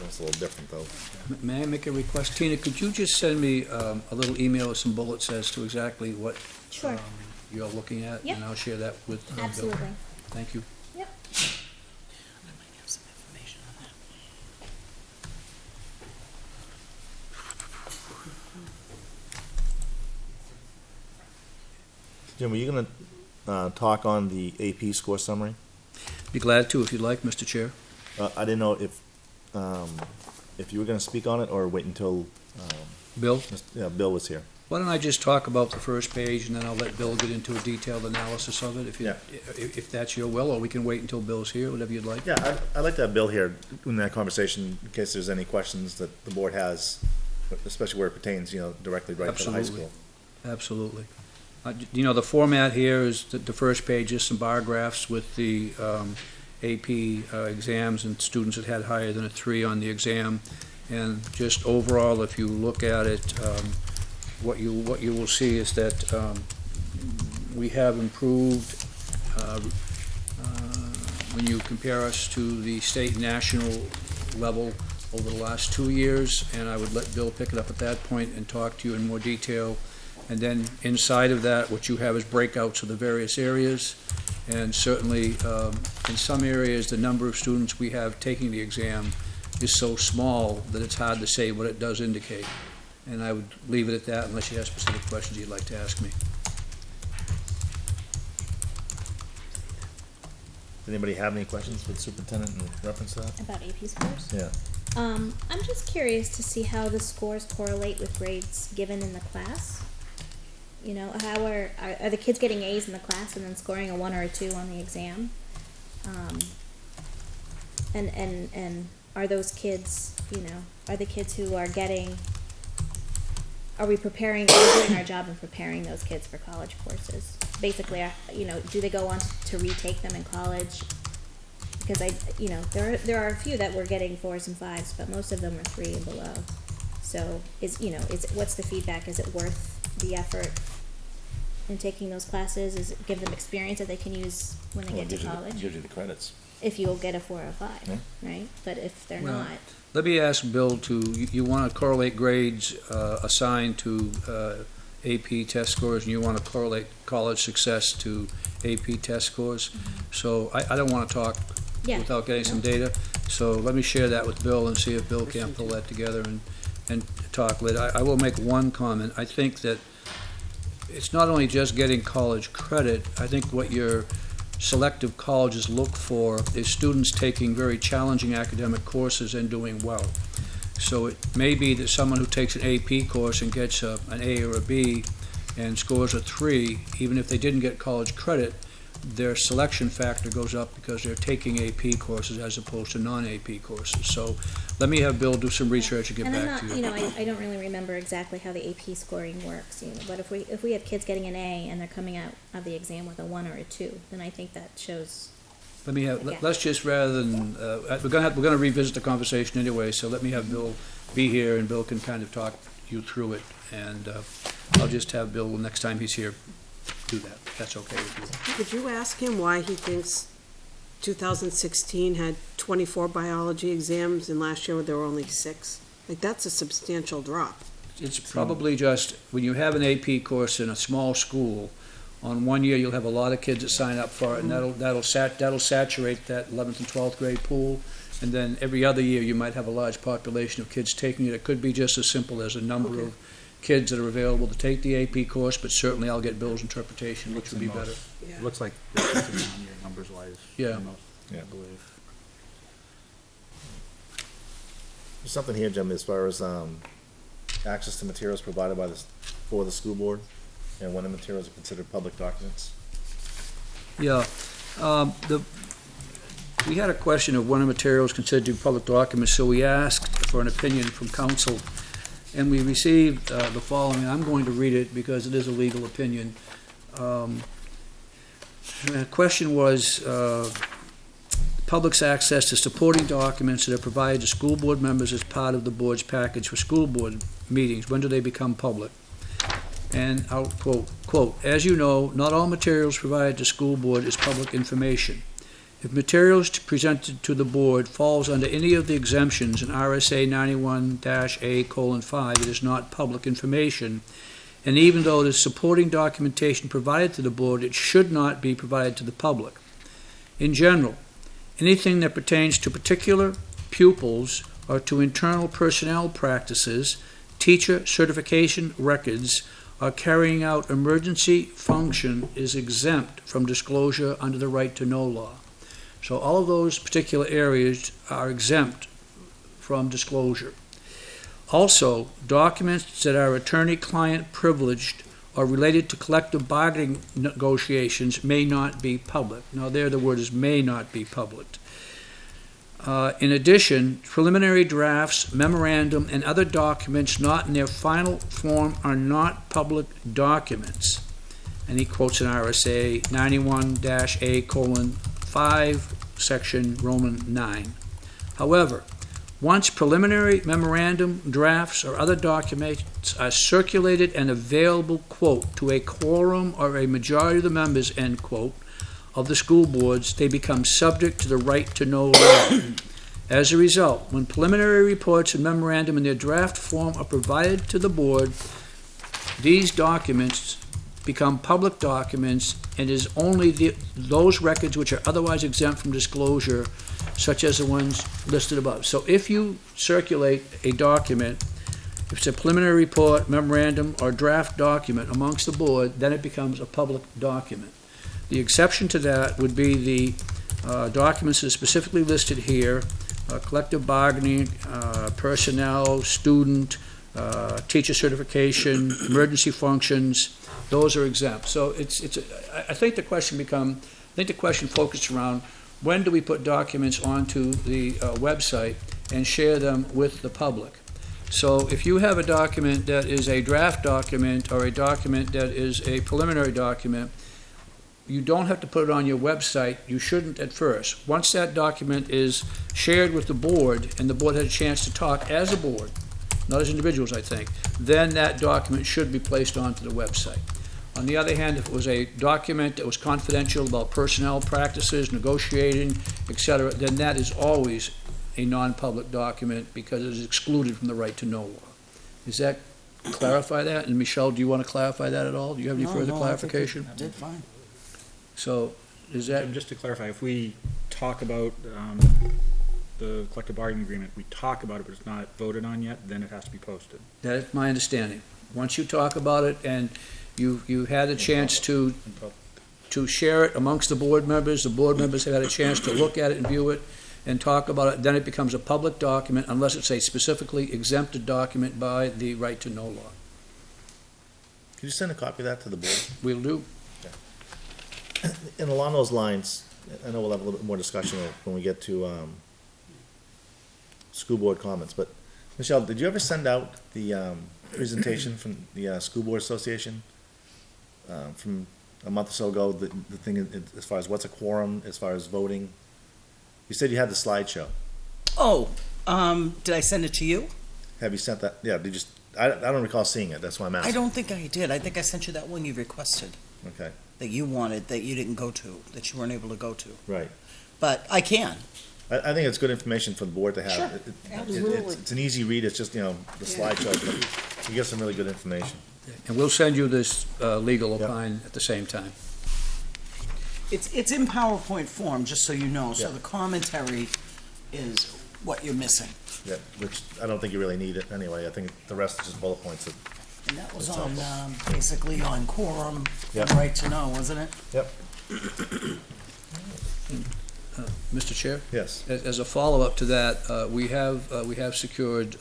That's a little different, though. May I make a request? Tina, could you just send me a little email with some bullets as to exactly what Sure. you're looking at? Yep. And I'll share that with Bill. Absolutely. Thank you. Yep. I might have some information on that. Jim, were you gonna talk on the AP score summary? Be glad to if you'd like, Mr. Chair. I didn't know if you were gonna speak on it or wait until, Bill, Bill was here. why don't I just talk about the first page, and then I'll let Bill get into a detailed analysis of it, Yeah. if that's your will, or we can wait until Bill's here, whatever you'd like. Yeah, I'd like to have Bill here in that conversation in case there's any questions that the board has, especially where it pertains, directly right to the high Absolutely. school. Absolutely. The format here is that the first page is some bar graphs with the AP exams and students that had higher than a 3 on the exam. And just overall, if you look at it, what you will see is that we have improved when you compare us to the state and national level over the last 2 years, and I would let Bill pick it up at that point and talk to you in more detail. And then inside of that, what you have is breakouts of the various areas, and certainly in some areas, the number of students we have taking the exam is so small that it's hard to say what it does indicate. And I would leave it at that unless you have specific questions you'd like to ask me. Anybody have any questions for the superintendent in reference to that? About AP scores? Yeah. I'm just curious to see how the scores correlate with grades given in the class. You know, how are the kids getting A's in the class and then scoring a 1 or a 2 on the exam? And are those kids, you know, are the kids who are getting, are we doing our job in preparing those kids for college courses? Basically, you know, do they go on to retake them in college? Because you know, there are a few that were getting 4s and 5s, but most of them are 3 and below. So what's the feedback? Is it worth the effort in taking those classes? Is it give them experience that they can use when they get to college? Gives you the credits. If you'll get a 4 or 5, Yeah. right? But if they're Well, not, Let me ask Bill you want to correlate grades assigned to AP test scores, and you want to correlate college success to AP test scores. So I don't want to talk yeah. without getting some data. So let me share that with Bill and see if Bill can pull that together and talk later. I will make one comment. I think that it's not only just getting college credit. I think what your selective colleges look for is students taking very challenging academic courses and doing well. So it may be that someone who takes an AP course and gets an A or a B and scores a 3, even if they didn't get college credit, their selection factor goes up because they're taking AP courses as opposed to non-AP courses. So let me have Bill do some research and get back to you. You know, I don't really remember exactly how the AP scoring works. You know, but if we have kids getting an A and they're coming out of the exam with a 1 or a 2, then I think that shows. Let's just, rather than we're gonna revisit the conversation anyway. So let me have Bill be here, and Bill can kind of talk you through it. And I'll just have Bill next time he's here do that. That's okay with you. Could you ask him why he thinks 2016 had 24 biology exams and last year there were only 6? Like, that's a substantial drop. It's probably just, when you have an AP course in a small school, on one year you'll have a lot of kids that sign up for it, and that'll saturate that 11th and 12th grade pool, and then every other year you might have a large population of kids taking it. It could be just as simple as a number of kids that are available to take the AP course, but certainly I'll get Bill's interpretation, which would be better. Yeah. It looks like it's down here numbers wise. Yeah. I believe. There's something here, Jim, as far as access to materials provided by for the school board, and when the materials are considered public documents. Yeah. We had a question of when a material is considered to be public documents, so we asked for an opinion from council, and we received the following. I'm going to read it because it is a legal opinion. The question was, public's access to supporting documents that are provided to school board members as part of the board's package for school board meetings. When do they become public? And I'll quote, as you know, not all materials provided to school board is public information. If materials presented to the board falls under any of the exemptions in RSA 91-A:5, it is not public information. And even though the supporting documentation provided to the board, it should not be provided to the public. In general, anything that pertains to particular pupils or to internal personnel practices, teacher certification records, or carrying out emergency function is exempt from disclosure under the right to know law. So all of those particular areas are exempt from disclosure. Also, documents that are attorney-client privileged or related to collective bargaining negotiations may not be public. Now there the word is may not be public. In addition, preliminary drafts, memorandum, and other documents not in their final form are not public documents. And he quotes an RSA 91-A:5, section Roman 9. However, once preliminary memorandum, drafts, or other documents are circulated and available, quote, to a quorum or a majority of the members, end quote, of the school boards, they become subject to the right to know law. As a result, when preliminary reports and memorandum in their draft form are provided to the board, these documents become public documents, and is only those records which are otherwise exempt from disclosure, such as the ones listed above. So if you circulate a document, if it's a preliminary report, memorandum, or draft document amongst the board, then it becomes a public document. The exception to that would be the documents that are specifically listed here, collective bargaining, personnel, student, teacher certification, emergency functions, those are exempt. So I think the question focused around, when do we put documents onto the website and share them with the public? So if you have a document that is a draft document or a document that is a preliminary document, you don't have to put it on your website. You shouldn't at first. Once that document is shared with the board and the board has a chance to talk as a board, not as individuals, I think, then that document should be placed onto the website. On the other hand, if it was a document that was confidential about personnel practices, negotiating, et cetera, then that is always a non-public document because it is excluded from the right to know law. Does that clarify that? And Michelle, do you want to clarify that at all? Do you have any further clarification? I did fine. So, is that, Just to clarify, if we talk about the collective bargaining agreement, we talk about it, but it's not voted on yet, then it has to be posted. that is my understanding. Once you talk about it and you had a chance to share it amongst the board members have had a chance to look at it and view it and talk about it, then it becomes a public document unless it's a specifically exempted document by the right to know law. Could you send a copy of that to the board? We'll do. And along those lines, I know we'll have a little bit more discussion when we get to school board comments, but Michelle, did you ever send out the presentation from the School Board Association from a month or so ago, the thing as far as what's a quorum, as far as voting? You said you had the slideshow. Oh, did I send it to you? Have you sent that? Yeah, I don't recall seeing it, that's why I'm I asking. don't think I did. I think I sent you that one you requested, Okay, that you wanted, that you didn't go to, that you weren't able to go to. right. But I can. I think it's good information for the board to have. Sure, Absolutely. It's an easy read, it's just, the slideshow, but you get some really good information. And we'll send you this legal Yep. opine at the same time. It's in PowerPoint form, just so you know, so Yeah. the commentary is what you're missing. Yeah, which I don't think you really need it anyway. I think the rest is just bullet points. And that was That's on, helpful. basically on quorum, Yep. and right to know, wasn't it? Yep. Mr. Chair? Yes. As a follow-up to that, we have secured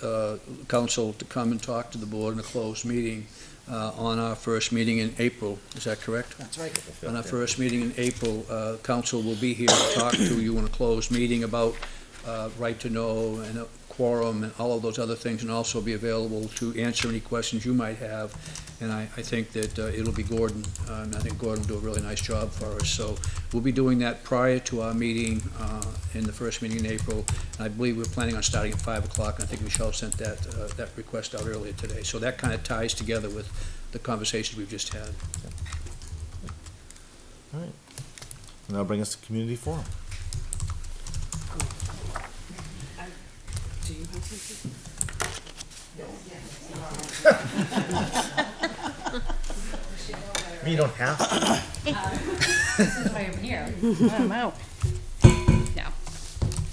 counsel to come and talk to the board in a closed meeting on our first meeting in April. Is that correct? That's right. On our first meeting in April, council will be here to talk to you in a closed meeting about right to know and a quorum and all of those other things, and also be available to answer any questions you might have. And I think that it'll be Gordon. I think Gordon will do a really nice job for us. So we'll be doing that prior to our meeting in the first meeting in April. And I believe we're planning on starting at 5 o'clock. And I think Michelle sent that request out earlier today. So that kind of ties together with the conversations we've just had. All right. Now bring us to community forum. Do you have something? You don't have to. This is why I'm here. I'm out. No.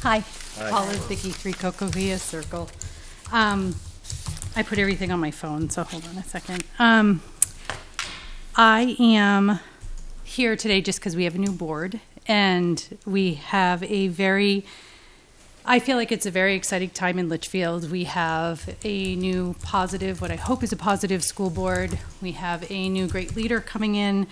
Hi, Hi. Paula's Vicky, 3 Cocovia Circle. I put everything on my phone, so hold on a second. I am here today just because we have a new board, and we have I feel like it's a very exciting time in Litchfield. We have a new positive, what I hope is a positive school board. We have a new great leader coming in.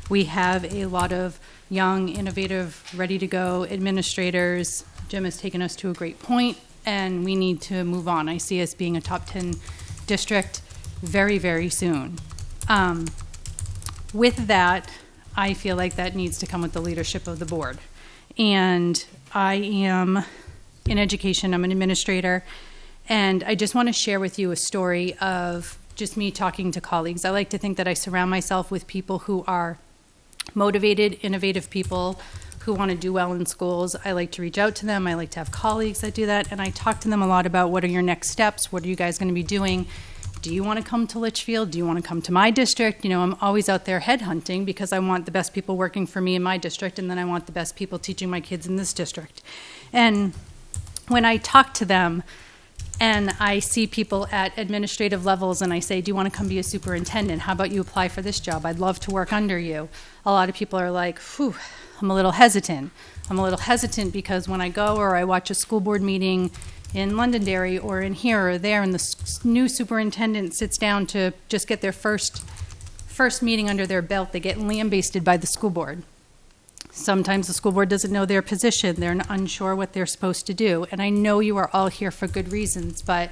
We have a lot of young, innovative, ready-to-go administrators. Jim has taken us to a great point, and we need to move on. I see us being a top 10 district very, very soon. With that, I feel like that needs to come with the leadership of the board. And I am in education, I'm an administrator, and I just want to share with you a story of just me talking to colleagues. I like to think that I surround myself with people who are motivated, innovative people who want to do well in schools. I like to reach out to them. I like to have colleagues that do that, and I talk to them a lot about what are your next steps, what are you guys going to be doing. Do you want to come to Litchfield? Do you want to come to my district? You know, I'm always out there headhunting because I want the best people working for me in my district, and then I want the best people teaching my kids in this district. And when I talk to them, and I see people at administrative levels and I say, do you want to come be a superintendent? How about you apply for this job? I'd love to work under you. A lot of people are like, whew, I'm a little hesitant. I'm a little hesitant because when I go or I watch a school board meeting in Londonderry or in here or there, and the new superintendent sits down to just get their first meeting under their belt, they get lambasted by the school board. Sometimes the school board doesn't know their position. They're unsure what they're supposed to do. And I know you are all here for good reasons, but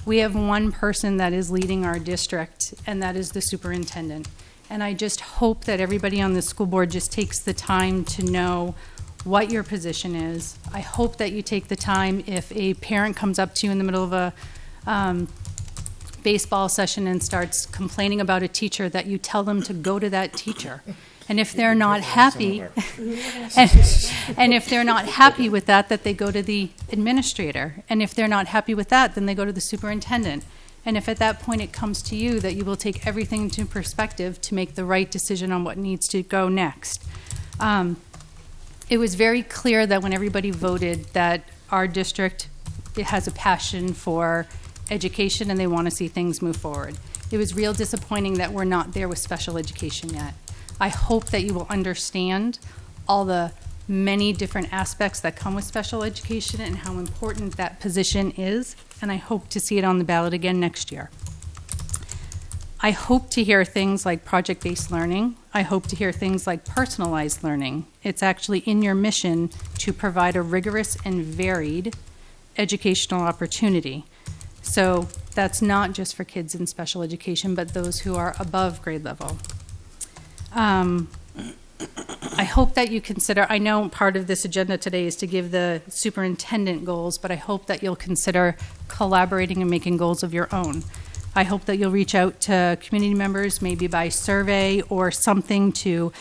we have one person that is leading our district, and that is the superintendent. And I just hope that everybody on the school board just takes the time to know what your position is. I hope that you take the time, if a parent comes up to you in the middle of a baseball session and starts complaining about a teacher, that you tell them to go to that teacher. And if they're not happy, and if they're not happy with that they go to the administrator. And if they're not happy with that, then they go to the superintendent. And if at that point it comes to you, that you will take everything into perspective to make the right decision on what needs to go next. It was very clear that when everybody voted that our district, it has a passion for education and they want to see things move forward. It was real disappointing that we're not there with special education yet. I hope that you will understand all the many different aspects that come with special education and how important that position is, and I hope to see it on the ballot again next year. I hope to hear things like project-based learning. I hope to hear things like personalized learning. It's actually in your mission to provide a rigorous and varied educational opportunity. So that's not just for kids in special education, but those who are above grade level. I hope that you consider, I know part of this agenda today is to give the superintendent goals, but I hope that you'll consider collaborating and making goals of your own. I hope that you'll reach out to community members, maybe by survey or something, to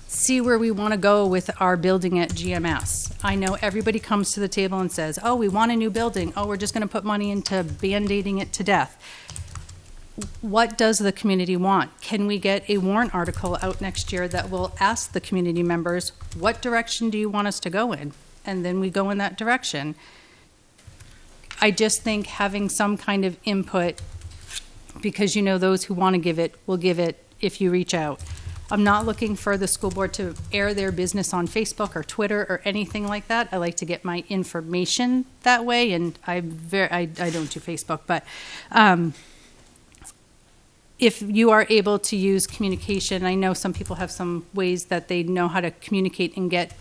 see where we want to go with our building at GMS. I know everybody comes to the table and says, oh, we want a new building. Oh, we're just going to put money into Band-Aiding it to death. What does the community want? Can we get a warrant article out next year that will ask the community members, what direction do you want us to go in? And then we go in that direction. I just think having some kind of input, because you know those who want to give it will give it if you reach out. I'm not looking for the school board to air their business on Facebook or Twitter or anything like that. I like to get my information that way, and I don't do Facebook, but if you are able to use communication, I know some people have some ways that they know how to communicate and get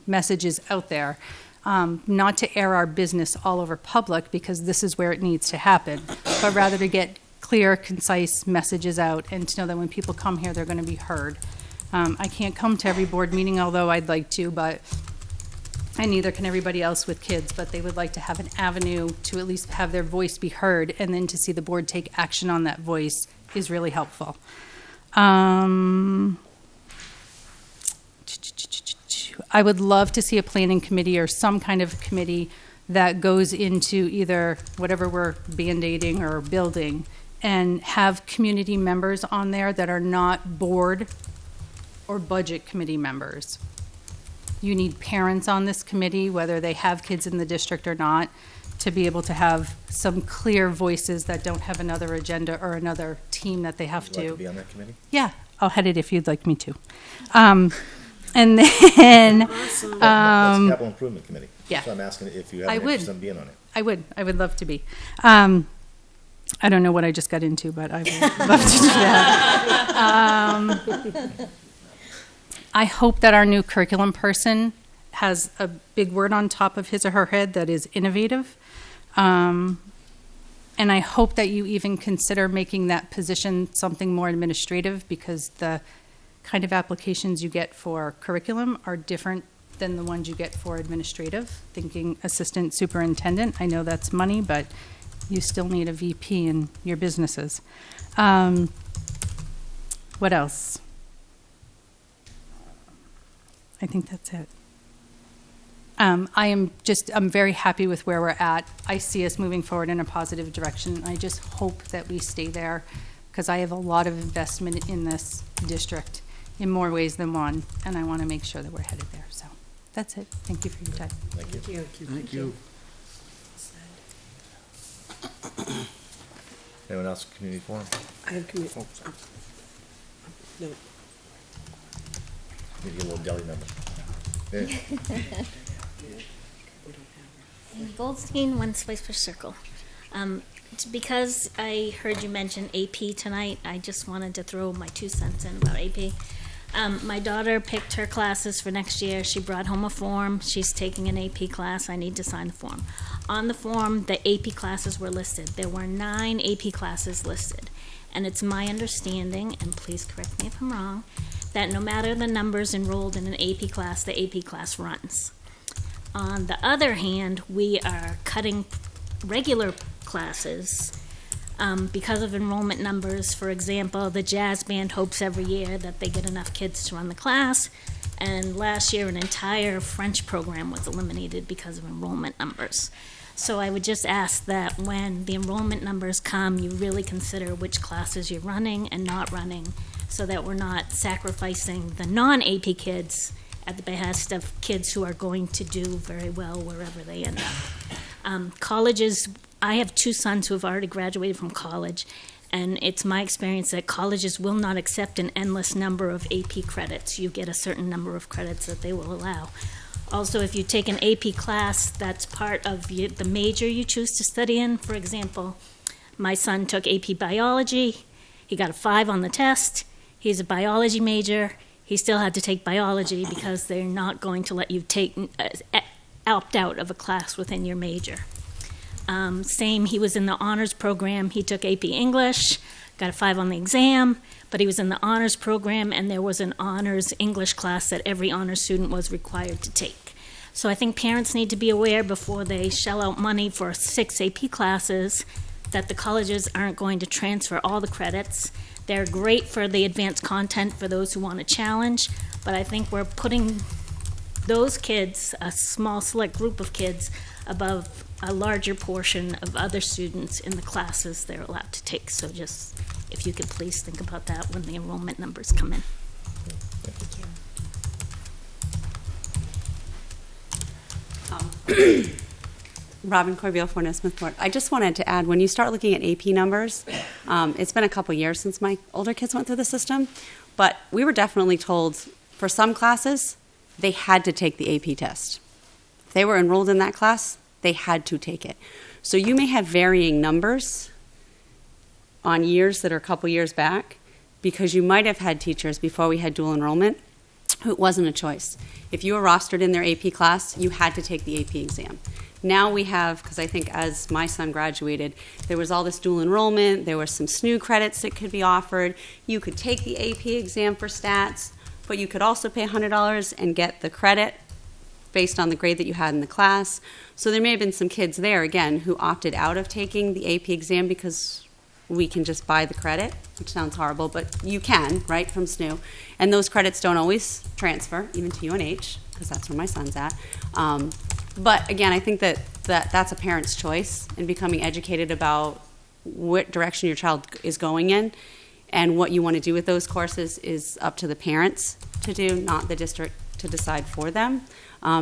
messages out there. Not to air our business all over public, because this is where it needs to happen, but rather to get clear, concise messages out and to know that when people come here, they're going to be heard. I can't come to every board meeting, although I'd like to, and neither can everybody else with kids, but they would like to have an avenue to at least have their voice be heard, and then to see the board take action on that voice is really helpful. I would love to see a planning committee or some kind of committee that goes into either whatever we're Band-Aiding or building, and have community members on there that are not board or budget committee members. You need parents on this committee, whether they have kids in the district or not, to be able to have some clear voices that don't have another agenda or another team that they have Would you like to. to be on that committee? Yeah, I'll head it if you'd like me to. And then, That's capital improvement committee. yeah. So I'm asking if you have I an would. interest in being on it. I would love to be. I don't know what I just got into, but I would love to do that. I hope that our new curriculum person has a big word on top of his or her head that is innovative. And I hope that you even consider making that position something more administrative, because the kind of applications you get for curriculum are different than the ones you get for administrative. Thinking assistant superintendent, I know that's money, but you still need a VP in your businesses. What else? I think that's it. I'm very happy with where we're at. I see us moving forward in a positive direction. I just hope that we stay there, because I have a lot of investment in this district in more ways than one, and I want to make sure that we're headed there. So that's it. Thank you for your time. Thank you. Thank you. Anyone else in community forum? I have commu- no. Need to get a little deli number. Yeah. Amy Goldstein, One Spice per Circle. Because I heard you mention AP tonight, I just wanted to throw my 2 cents in about AP. My daughter picked her classes for next year. She brought home a form. She's taking an AP class. I need to sign the form. On the form, the AP classes were listed. There were 9 AP classes listed. And it's my understanding, and please correct me if I'm wrong, that no matter the numbers enrolled in an AP class, the AP class runs. On the other hand, we are cutting regular classes because of enrollment numbers. For example, the jazz band hopes every year that they get enough kids to run the class, and last year an entire French program was eliminated because of enrollment numbers. So I would just ask that when the enrollment numbers come, you really consider which classes you're running and not running, so that we're not sacrificing the non-AP kids at the behest of kids who are going to do very well wherever they end up. Colleges, I have 2 sons who have already graduated from college, and it's my experience that colleges will not accept an endless number of AP credits. You get a certain number of credits that they will allow. Also, if you take an AP class that's part of the major you choose to study in, for example, my son took AP Biology. He got a 5 on the test. He's a biology major. He still had to take biology because they're not going to let you opt out of a class within your major. Same, he was in the honors program. He took AP English, got a 5 on the exam, but he was in the honors program, and there was an honors English class that every honors student was required to take. So I think parents need to be aware before they shell out money for 6 AP classes that the colleges aren't going to transfer all the credits. They're great for the advanced content for those who want a challenge, but I think we're putting those kids, a small select group of kids, above a larger portion of other students in the classes they're allowed to take. So just, if you could please think about that when the enrollment numbers come in. Robin Corbeil, Forness Smithport. I just wanted to add, when you start looking at AP numbers, it's been a couple years since my older kids went through the system, but we were definitely told for some classes, they had to take the AP test. If they were enrolled in that class, they had to take it. So you may have varying numbers on years that are a couple years back, because you might have had teachers before we had dual enrollment who it wasn't a choice. If you were rostered in their AP class, you had to take the AP exam. Now we have, because I think as my son graduated, there was all this dual enrollment, there were some SNU credits that could be offered. You could take the AP exam for stats, but you could also pay $100 and get the credit based on the grade that you had in the class. So there may have been some kids there, again, who opted out of taking the AP exam because we can just buy the credit, which sounds horrible, but you can, right, from SNU. And those credits don't always transfer, even to UNH, because that's where my son's at. But again, I think that's a parent's choice in becoming educated about what direction your child is going in, and what you want to do with those courses is up to the parents to do, not the district to decide for them.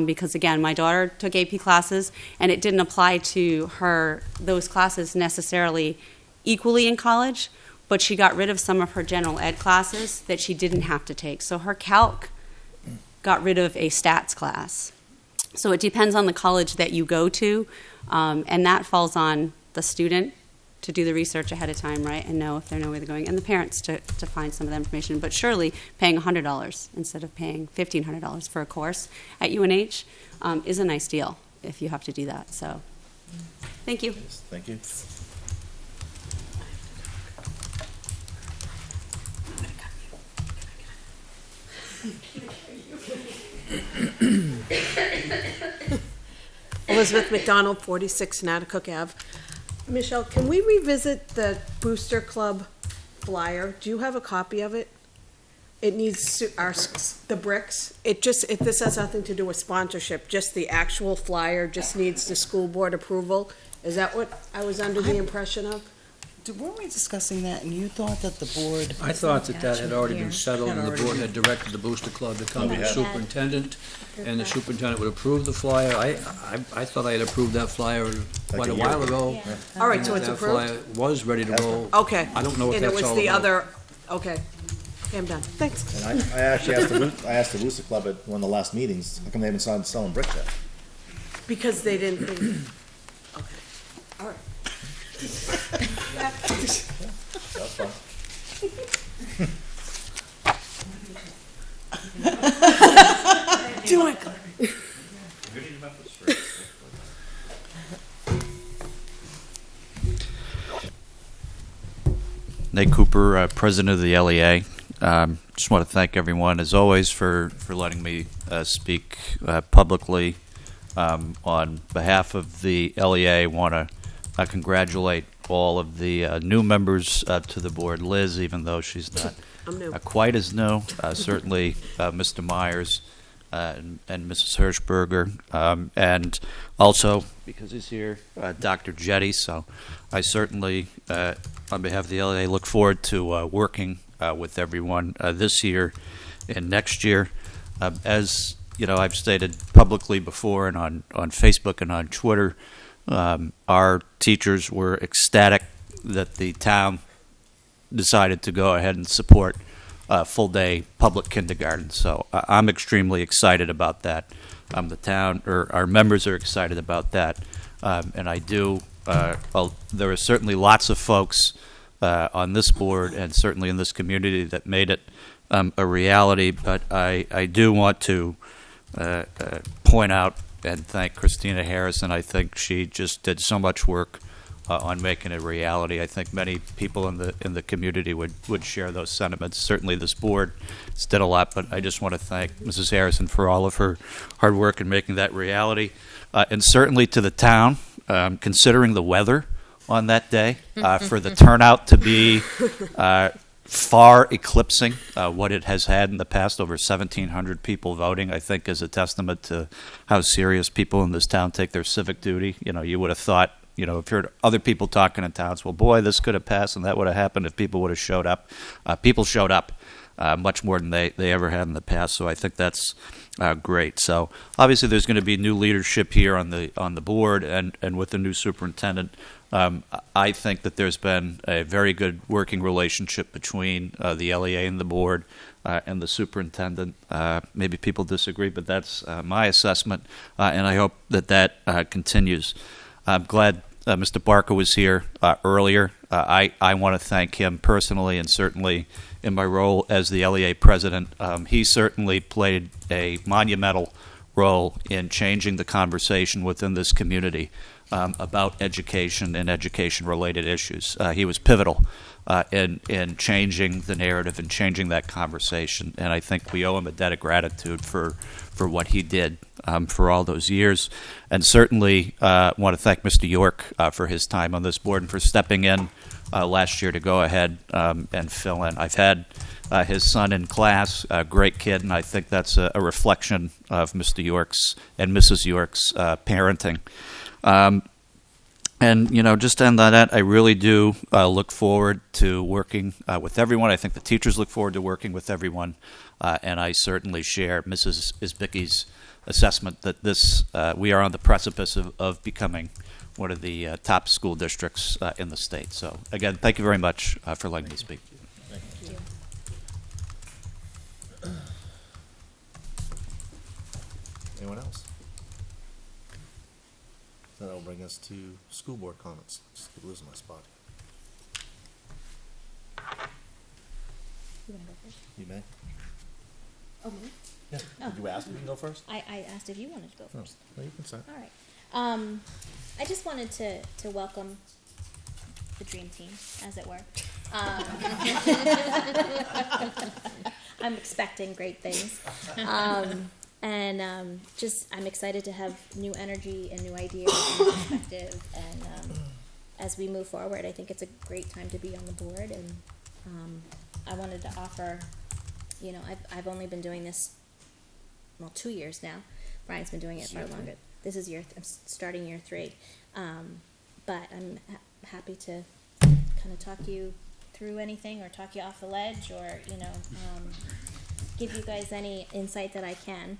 Because again, my daughter took AP classes, and it didn't apply to her, those classes necessarily equally in college, but she got rid of some of her general ed classes that she didn't have to take. So her calc got rid of a stats class. So it depends on the college that you go to, and that falls on the student to do the research ahead of time, right, and know if they know where they're going, and the parents to find some of the information. But surely paying $100 instead of paying $1,500 for a course at UNH is a nice deal if you have to do that. So thank you. Yes, thank you. Elizabeth McDonald, 46 Natticook Ave. Michelle, can we revisit the Booster Club flyer? Do you have a copy of it? It needs the bricks. This has nothing to do with sponsorship, just the actual flyer just needs the school board approval. Is that what I was under the impression of? Weren't we discussing that, and you thought that the board? I thought that that had already been Here. settled, and the board had directed the Booster Club to come to the superintendent, and the superintendent would approve the flyer. I thought I had approved that flyer quite a while ago. Yeah. All right, so it's That approved? flyer was ready to roll. Okay. I don't know what And it that's was all the about. other, okay. Okay, I'm done. Thanks. And I actually asked the Booster Club at one of the last meetings, how come they haven't started selling bricks yet? Because they didn't think, okay, all right. That's fun. Do it. Nate Cooper, President of the LEA. Just want to thank everyone, as always, for letting me speak publicly. On behalf of the LEA, I want to congratulate all of the new members to the board. Liz, even though she's not I'm new. quite as new, certainly Mr. Myers and Mrs. Hirschberger, and also, because he's here, Dr. Jetty. So I certainly, on behalf of the LEA, look forward to working with everyone this year and next year. As you know, I've stated publicly before and on Facebook and on Twitter, our teachers were ecstatic that the town decided to go ahead and support full-day public kindergarten. So I'm extremely excited about that. The town, or our members are excited about that. And I do, there are certainly lots of folks on this board and certainly in this community that made it a reality, but I do want to point out and thank Christina Harrison. I think she just did so much work on making it a reality. I think many people in the community would share those sentiments. Certainly this board has did a lot, but I just want to thank Mrs. Harrison for all of her hard work in making that reality. And certainly to the town, considering the weather on that day, for the turnout to be far eclipsing what it has had in the past. Over 1,700 people voting, I think, is a testament to how serious people in this town take their civic duty. You know, you would have thought, you know, if you heard other people talking in towns, well, boy, this could have passed and that would have happened if people would have showed up. People showed up much more than they ever had in the past, so I think that's great. So obviously there's going to be new leadership here on the board and with the new superintendent. I think that there's been a very good working relationship between the LEA and the board and the superintendent. Maybe people disagree, but that's my assessment, and I hope that continues. I'm glad Mr. Barker was here earlier. I want to thank him personally, and certainly in my role as the LEA president. He certainly played a monumental role in changing the conversation within this community about education and education-related issues. He was pivotal in changing the narrative and changing that conversation, and I think we owe him a debt of gratitude for what he did for all those years. And certainly want to thank Mr. York for his time on this board and for stepping in last year to go ahead and fill in. I've had his son in class, a great kid, and I think that's a reflection of Mr. York's and Mrs. York's parenting. And, you know, just to end on that, I really do look forward to working with everyone. I think the teachers look forward to working with everyone. And I certainly share Mrs. Isbicki's assessment that this we are on the precipice of becoming one of the top school districts in the state. So, again, thank you very much for letting me speak. Thank you. Anyone else? That'll bring us to school board comments. Just losing my spot. You wanna go first? You may. Oh, me? Yeah. Oh. Did you ask if you can go first? I asked if you wanted to go No, first. no, you can start. All right. I just wanted to welcome the dream team, as it were. I'm expecting great things. Just, I'm excited to have new energy and new ideas and perspective. And as we move forward, I think it's a great time to be on the board. And I wanted to offer, you know, I've only been doing this, well, 2 years now. Brian's been doing it far longer. This is I'm starting year 3. But I'm happy to kind of talk you through anything or talk you off the ledge or, give you guys any insight that I can.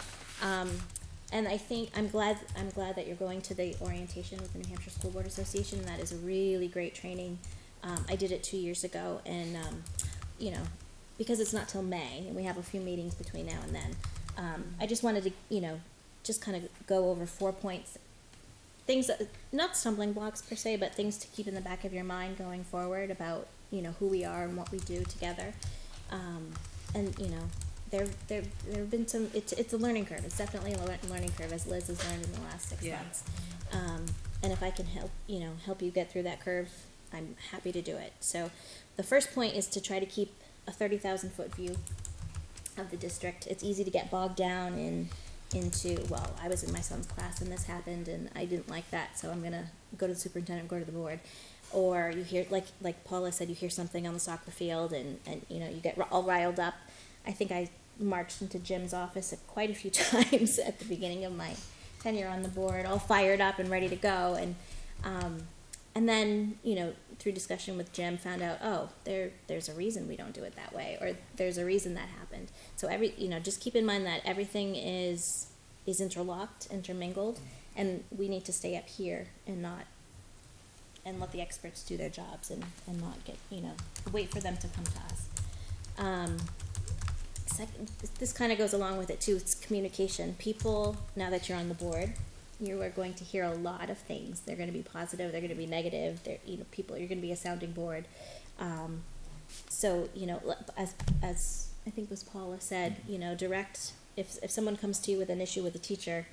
And I think I'm glad that you're going to the orientation with the New Hampshire School Board Association. That is a really great training. I did it 2 years ago, and because it's not till May, and we have a few meetings between now and then. I just wanted to, just kind of go over 4 points, things that, not stumbling blocks per se, but things to keep in the back of your mind going forward about, who we are and what we do together. And, there have been some, it's a learning curve. It's definitely a learning curve, as Liz has learned in the last 6 months. And if I can help you get through that curve, I'm happy to do it. So the first point is to try to keep a 30,000-foot view of the district. It's easy to get bogged down into, well, I was in my son's class and this happened and I didn't like that, so I'm gonna go to the superintendent, go to the board. Or you hear, like Paula said, you hear something on the soccer field and you get all riled up. I think I marched into Jim's office quite a few times at the beginning of my tenure on the board, all fired up and ready to go. And then, through discussion with Jim, found out, there's a reason we don't do it that way, or there's a reason that happened. So just keep in mind that everything is interlocked, intermingled, and we need to stay up here and let the experts do their jobs and not get, wait for them to come to us. Second, this kind of goes along with it too. It's communication. People, now that you're on the board, you are going to hear a lot of things. They're going to be positive. They're going to be negative. You're going to be a sounding board. So as I think was Paula said, direct. If someone comes to you with an issue with a teacher,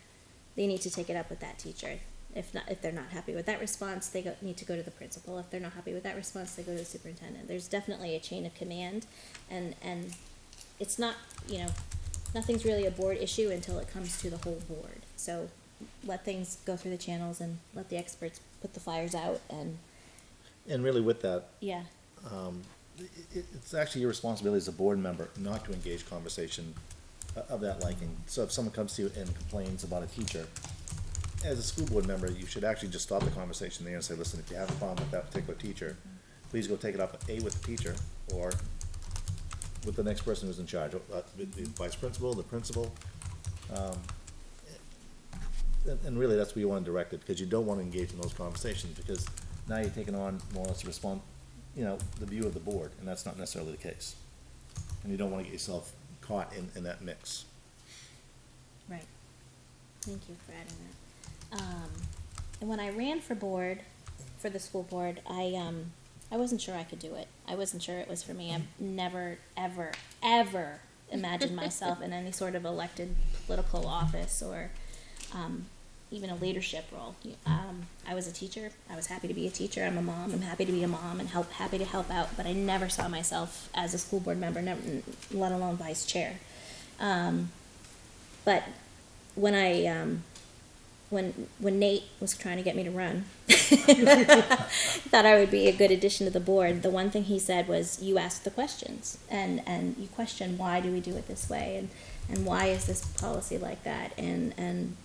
they need to take it up with that teacher. If they're not happy with that response, they need to go to the principal. If they're not happy with that response, they go to the superintendent. There's definitely a chain of command, and it's not, nothing's really a board issue until it comes to the whole board. So let things go through the channels and let the experts put the fires out And really with that, yeah. It's actually your responsibility as a board member not to engage conversation of that liking. So if someone comes to you and complains about a teacher, as a school board member, you should actually just stop the conversation there and say, listen, if you have a problem with that particular teacher, please go take it up with the teacher or with the next person who's in charge, the vice principal, the principal. And really, that's where you want to direct it, because you don't want to engage in those conversations, because now you're taking on more or less the view of the board, and that's not necessarily the case. And you don't want to get yourself caught in that mix. Right. Thank you for adding that. And when I ran for the school board, I wasn't sure I could do it. I wasn't sure it was for me. I've never, ever, ever imagined myself in any sort of elected political office or even a leadership role. I was a teacher. I was happy to be a teacher. I'm a mom. I'm happy to be a mom and happy to help out. But I never saw myself as a school board member, let alone vice chair. But when when Nate was trying to get me to run, thought I would be a good addition to the board. The one thing he said was, you ask the questions and you question, why do we do it this way, and why is this policy like that, and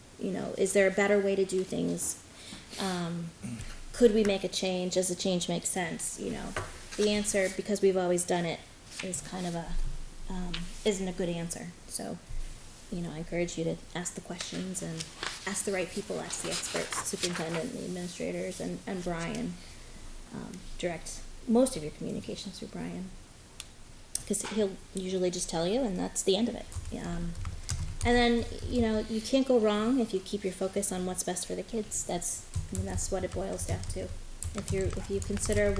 is there a better way to do things? Could we make a change? Does the change make sense? The answer, because we've always done it, is kind of isn't a good answer. So I encourage you to ask the questions and ask the right people, ask the experts, superintendent, the administrators, and Brian. Direct most of your communications through Brian, because he'll usually just tell you, and that's the end of it. And then, you can't go wrong if you keep your focus on what's best for the kids. That's what it boils down to. If you consider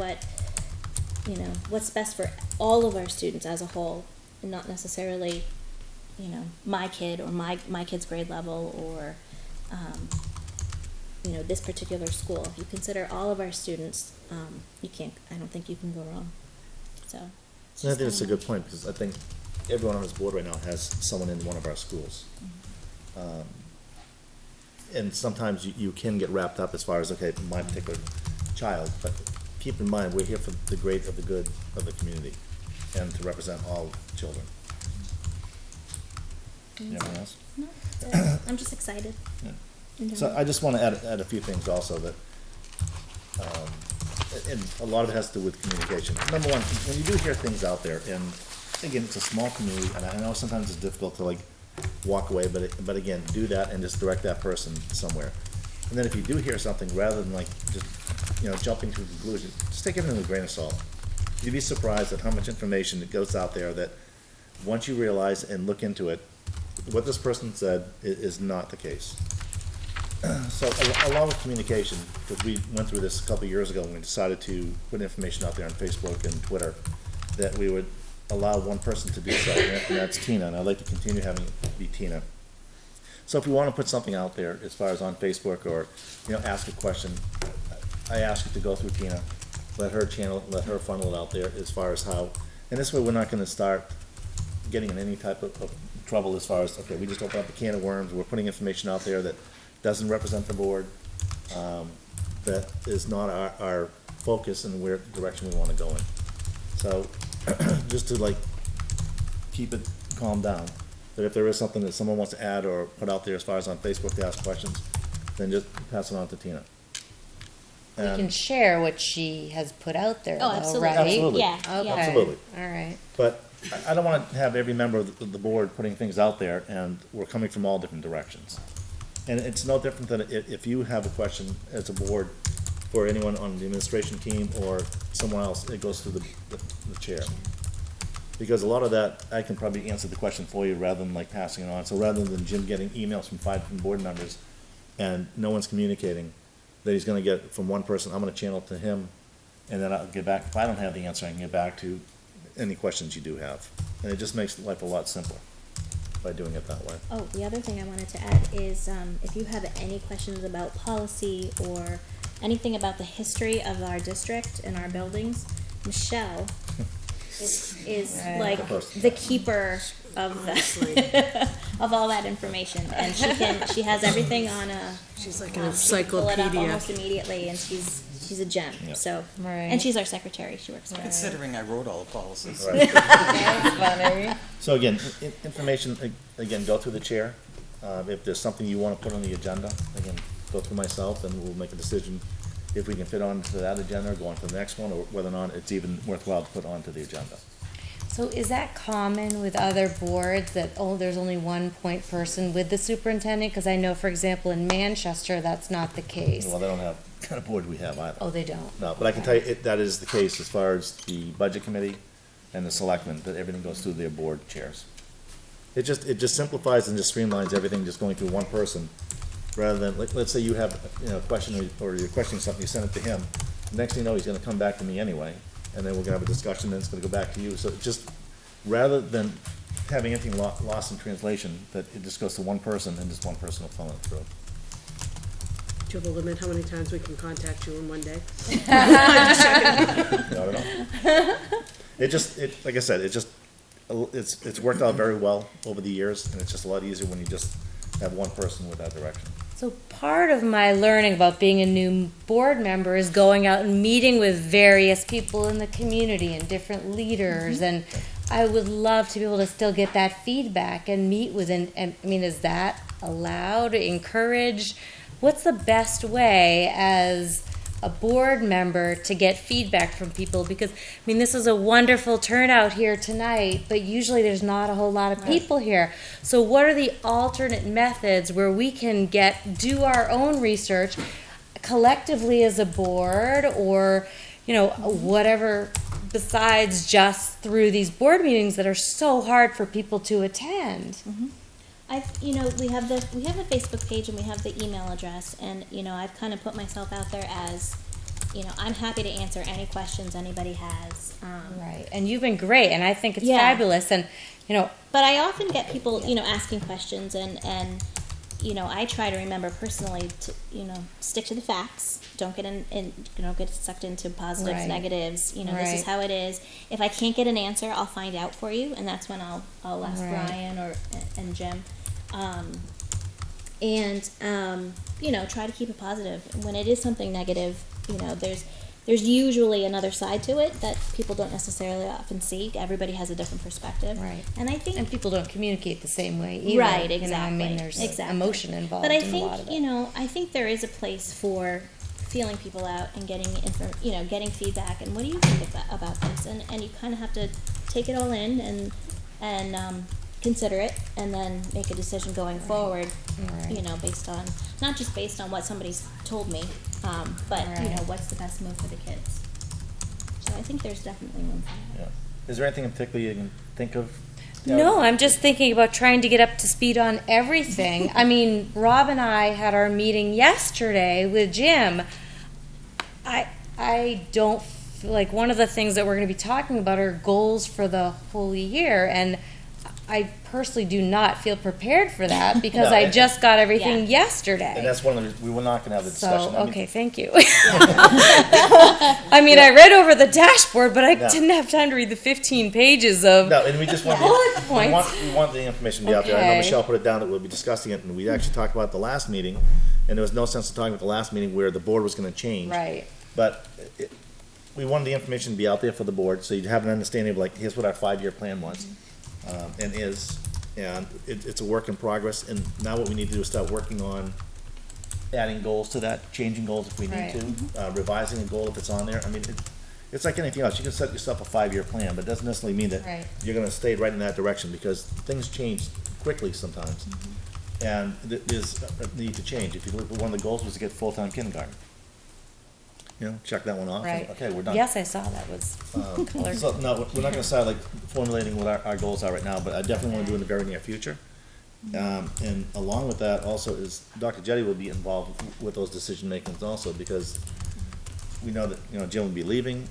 what's best for all of our students as a whole, and not necessarily my kid or my kid's grade level or this particular school. If you consider all of our students, I don't think you can go wrong. So I think that's a good point, because I think everyone on this board right now has someone in one of our schools. Mm-hmm. And sometimes you can get wrapped up as far as, okay, my particular child, but keep in mind, we're here for the great of the good of the community and to represent all children. Anyone else? No, I'm just excited. Yeah. So I just want to add a few things also that and a lot of it has to do with communication. Number one, when you do hear things out there, and again, it's a small community, and I know sometimes it's difficult to like walk away, but again, do that and just direct that person somewhere. And then if you do hear something, rather than like just, jumping to a conclusion, just take everything with a grain of salt. You'd be surprised at how much information that goes out there that once you realize and look into it, what this person said is not the case. So along with communication, because we went through this a couple of years ago when we decided to put information out there on Facebook and Twitter, that we would allow one person to do so, and that's Tina, and I'd like to continue having it be Tina. So if we want to put something out there as far as on Facebook or, ask a question, I ask you to go through Tina, let her channel, let her funnel it out there as far as how, and this way we're not going to start getting in any type of trouble as far as, okay, we just open up a can of worms, we're putting information out there that doesn't represent the board, that is not our focus and where direction we want to go in. So, just to like keep it calmed down, that if there is something that someone wants to add or put out there as far as on Facebook to ask questions, then just pass it on to Tina. We can share what she has put out there, Oh, though, absolutely. right? Absolutely. Yeah, Okay. yeah. Absolutely. All right. But I don't want to have every member of the board putting things out there, and we're coming from all different directions. And it's no different than if you have a question as a board for anyone on the administration team or someone else, it goes through the chair. Because a lot of that, I can probably answer the question for you rather than like passing it on. So rather than Jim getting emails from 5 different board members and no one's communicating, that he's gonna get from one person, I'm gonna channel it to him, and then I'll get back, if I don't have the answer, I can get back to any questions you do have. And it just makes life a lot simpler by doing it that way. Oh, the other thing I wanted to add is, if you have any questions about policy or anything about the history of our district and our buildings, Michelle is like the keeper of the of all that information, and she has everything on a. She's like an She can pull it up encyclopedia. almost immediately, and she's a gem. Yeah. So, Right. and she's our secretary. She works for us. Considering I wrote all the policies. Right. That's funny. So again, information, again, go through the chair. If there's something you want to put on the agenda, again, go through myself and we'll make a decision if we can fit onto that agenda or go on to the next one, or whether or not it's even worthwhile to put onto the agenda. So is that common with other boards that, there's only one point person with the superintendent? Because I know, for example, in Manchester, that's not the case. Well, they don't have the kind of board we have either. Oh, they don't? No, but I can tell you, that is the case as far as the budget committee and the selectmen, that everything goes through their board chairs. It just simplifies and just streamlines everything, just going through one person, rather than, let's say you have, a question, or you're questioning something, you send it to him. Next thing you know, he's gonna come back to me anyway, and then we're gonna have a discussion, then it's gonna go back to you. So it just, rather than having anything lost in translation, that it just goes to one person, and just one person will funnel it through. Do you have a limit how many times we can contact you in one day? Not at all. Like I said, it's worked out very well over the years, and it's just a lot easier when you just have one person with that direction. So part of my learning about being a new board member is going out and meeting with various people in the community and different leaders, and I would love to be able to still get that feedback and meet with, and I mean, is that allowed, encouraged? What's the best way as a board member to get feedback from people? Because, I mean, this is a wonderful turnout here tonight, but usually there's not a whole lot of people here. So what are the alternate methods where we can do our own research collectively as a board, or, whatever, besides just through these board meetings that are so hard for people to attend? We have the Facebook page and we have the email address, and I've kind of put myself out there as, I'm happy to answer any questions anybody has. Right, and you've been great, and I think it's Yeah. fabulous, and But I often get people, asking questions, and I try to remember personally to, stick to the facts. Don't get sucked into positives, Right. negatives. This Right. is how it is. If I can't get an answer, I'll find out for you, and that's when I'll ask Right. Brian and Jim. Try to keep it positive. And when it is something negative, there's usually another side to it that people don't necessarily often see. Everybody has a different perspective. Right. And I think, and people don't communicate the same way either. right, I mean, exactly. there's exactly. emotion involved But I in a lot of think, it. I think there is a place for feeling people out and getting getting feedback and what do you think about this, and you kind of have to take it all in and consider it and then make a decision going forward, based on, not just based on what somebody's told me, but what's the best move for the kids. So I think there's definitely room for that. Yeah. Is there anything in particular you can think of? No, I'm just thinking about trying to get up to speed on everything. I mean, Rob and I had our meeting yesterday with Jim. I don't feel like one of the things that we're going to be talking about are goals for the whole year, and I personally do not feel prepared for that because No, I just got everything And yesterday. that's one of the reasons we were not gonna have the discussion. So, I mean, okay, thank you. I mean, I read over the dashboard, but I No. didn't have time to read the 15 pages of No, and we just want bullet we points. want the information to be out there. I know Okay. Michelle put it down that we'll be discussing it, and we actually talked about it the last meeting, and there was no sense in talking about the last meeting where the board was gonna change. Right. But we wanted the information to be out there for the board, so you'd have an understanding of like, here's what our 5-year plan was, and is, and it's a work in progress, and now what we need to do is start working on adding goals to that, changing goals if we need Right. to, revising a goal if it's on there. I mean, it's like anything else, you can set yourself a 5-year plan, but it doesn't necessarily mean that Right. you're gonna stay right in that direction, because things change quickly sometimes. And there's a need to change. If you look, one of the goals was to get full-time kindergarten. Check that one off. and, Right. Okay, we're done. Yes, I saw that was colored. So, no, we're not gonna start like formulating what our goals are right now, but I definitely wanna do it in the very near future. And along with that also is Dr. Jetty will be involved with those decision makings also, because we know that, Jim will be leaving,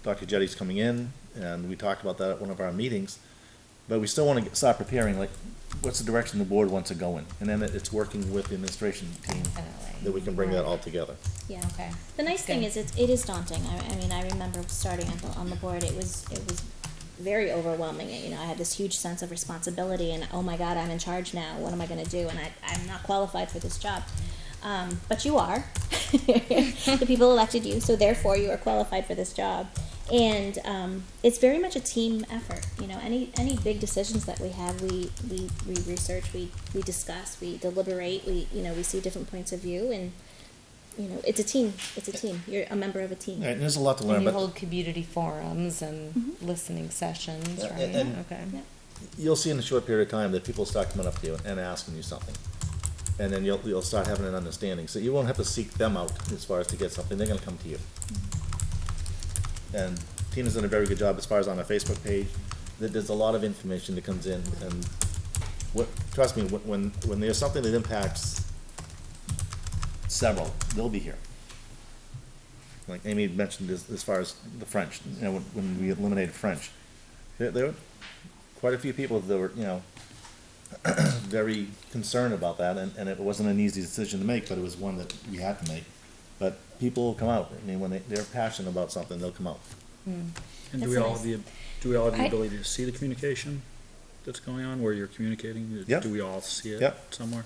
Dr. Jetty's coming in, and we talked about that at one of our meetings. But we still wanna start preparing, like, what's the direction the board wants to go in? And then it's working with the administration team that we can bring that all together. Yeah. Okay. The nice thing Good. is it is daunting. I mean, I remember starting on the board. It was very overwhelming. I had this huge sense of responsibility, and oh my God, I'm in charge now. What am I going to do? And I'm not qualified for this job. But you are. The people elected you, so therefore you are qualified for this job. And it's very much a team effort. Any big decisions that we have, we research, we discuss, we deliberate, we see different points of view, and it's a team. It's a team. You're a member of a team. Right, and there's a lot to And learn, you but hold community forums and listening sessions, Yeah, right? and- Okay. Yeah. you'll see in a short period of time that people start coming up to you and asking you something. And then you'll start having an understanding. So you won't have to seek them out as far as to get something, they're gonna come to you. And Tina's done a very good job as far as on our Facebook page. There's a lot of information that comes in, and trust me, when there's something that impacts several, they'll be here. Like Amy had mentioned as far as the French, when we eliminated French. There were quite a few people that were, very concerned about that, and it wasn't an easy decision to make, but it was one that we had to make. But people will come out. I mean, when they're passionate about something, they'll come out. And That's do we all nice. have the I- ability to see the communication that's going on, where you're communicating? Yep. Do we all see it Yep. somewhere?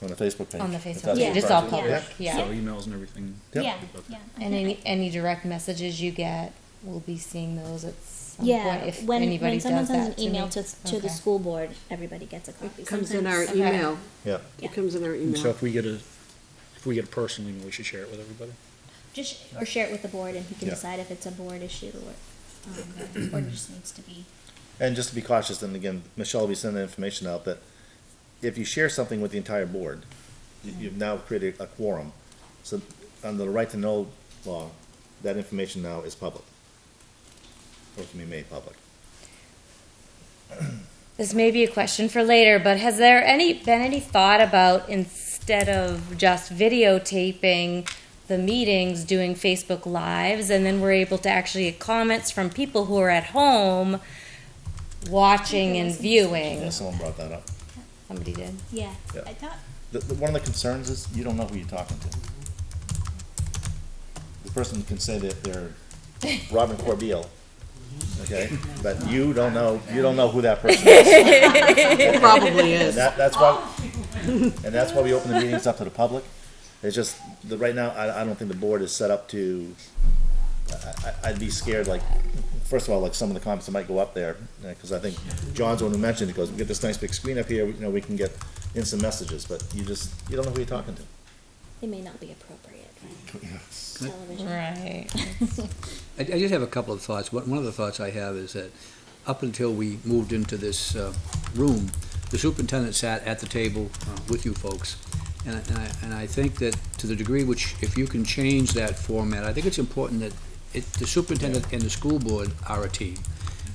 On the Facebook page. On the if Facebook that's page. what It's you're all trying to do. public, yeah. So emails and everything? Yep. Yeah. Okay. Yeah. And any direct messages you get, we'll be seeing those at some Yeah, point if when anybody someone does sends that an email me. to the Okay. school board, everybody gets a copy. It comes in our Sometimes- email. Yeah. Yeah. It comes in our And so email. if we get a personal email, we should share it with everybody? Just or share it with the board, and he can Yeah. decide if it's a board issue or just needs to be. And just to be cautious, and again, Michelle will be sending information out that if you share something with the entire board, you've now created a quorum. So under the right to know law, that information now is public. Or can be made public. This may be a question for later, but has there been any thought about, instead of just videotaping the meetings, doing Facebook Lives, and then we're able to actually get comments from people who are at home watching and viewing? Yeah, someone brought that up. Somebody did. Yeah, Yeah. I thought. One of the concerns is you don't know who you're talking to. The person can say that they're Robin Corbeil, okay, but you don't know who that person is. It probably is. That's why we open the meetings up to the public. It's just that right now, I don't think the board is set up to. I'd be scared, like, first of all, like some of the comments that might go up there, because I think John's the one who mentioned it, goes, we get this nice big screen up here, we can get instant messages, but you don't know who you're talking to. It may not be appropriate for television. Right. I just have a couple of thoughts. One of the thoughts I have is that up until we moved into this room, the superintendent sat at the table with you folks. And I think that to the degree which, if you can change that format, I think it's important that the superintendent and the school board are a team.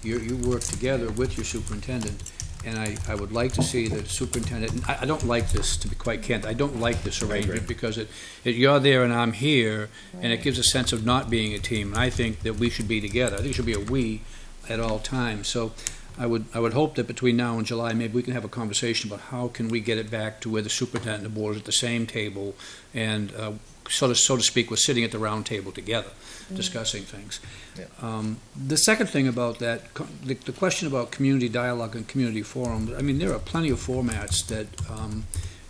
You work together with your superintendent, and I would like to see the superintendent, and I don't like this, to be quite candid, I don't like this arrangement, because you're there and I'm here, and it gives a sense of not being a team, and I think that we should be together. I think it should be a we at all times. So I would hope that between now and July, maybe we can have a conversation about how can we get it back to where the superintendent and the board is at the same table, and so to speak, we're sitting at the round table together, discussing things. Yeah. The second thing about that, the question about community dialogue and community forum, I mean, there are plenty of formats that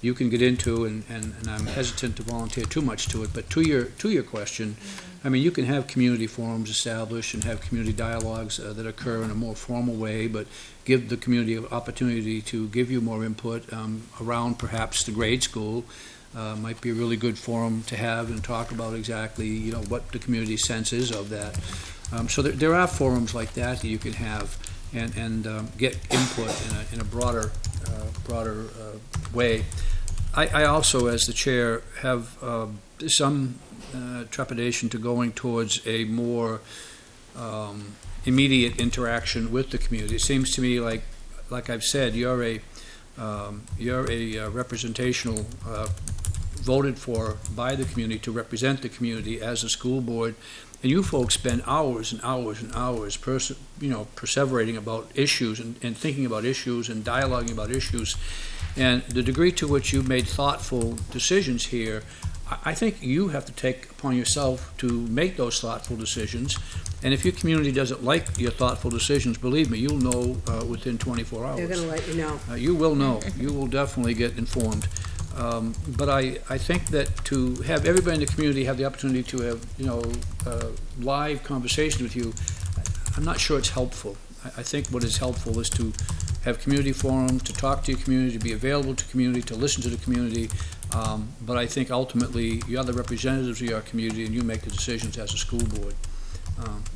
you can get into, and I'm hesitant to volunteer too much to it, but to your question, I mean, you can have community forums established and have community dialogues that occur in a more formal way, but give the community an opportunity to give you more input around perhaps the grade school. Might be a really good forum to have and talk about exactly, what the community sense is of that. So there are forums like that you can have and get input in a broader way. I also, as the chair, have some trepidation to going towards a more immediate interaction with the community. It seems to me like I've said, you're a representational voted for by the community to represent the community as a school board, and you folks spend hours and hours and hours perseverating about issues and thinking about issues and dialoguing about issues, and the degree to which you've made thoughtful decisions here, I think you have to take upon yourself to make those thoughtful decisions. And if your community doesn't like your thoughtful decisions, believe me, you'll know within 24 hours. They're going to let you know. You will know. You will definitely get informed. But I think that to have everybody in the community have the opportunity to have, live conversations with you, I'm not sure it's helpful. I think what is helpful is to have community forums, to talk to your community, to be available to community, to listen to the community. But I think ultimately you're the representatives of your community and you make the decisions as a school board.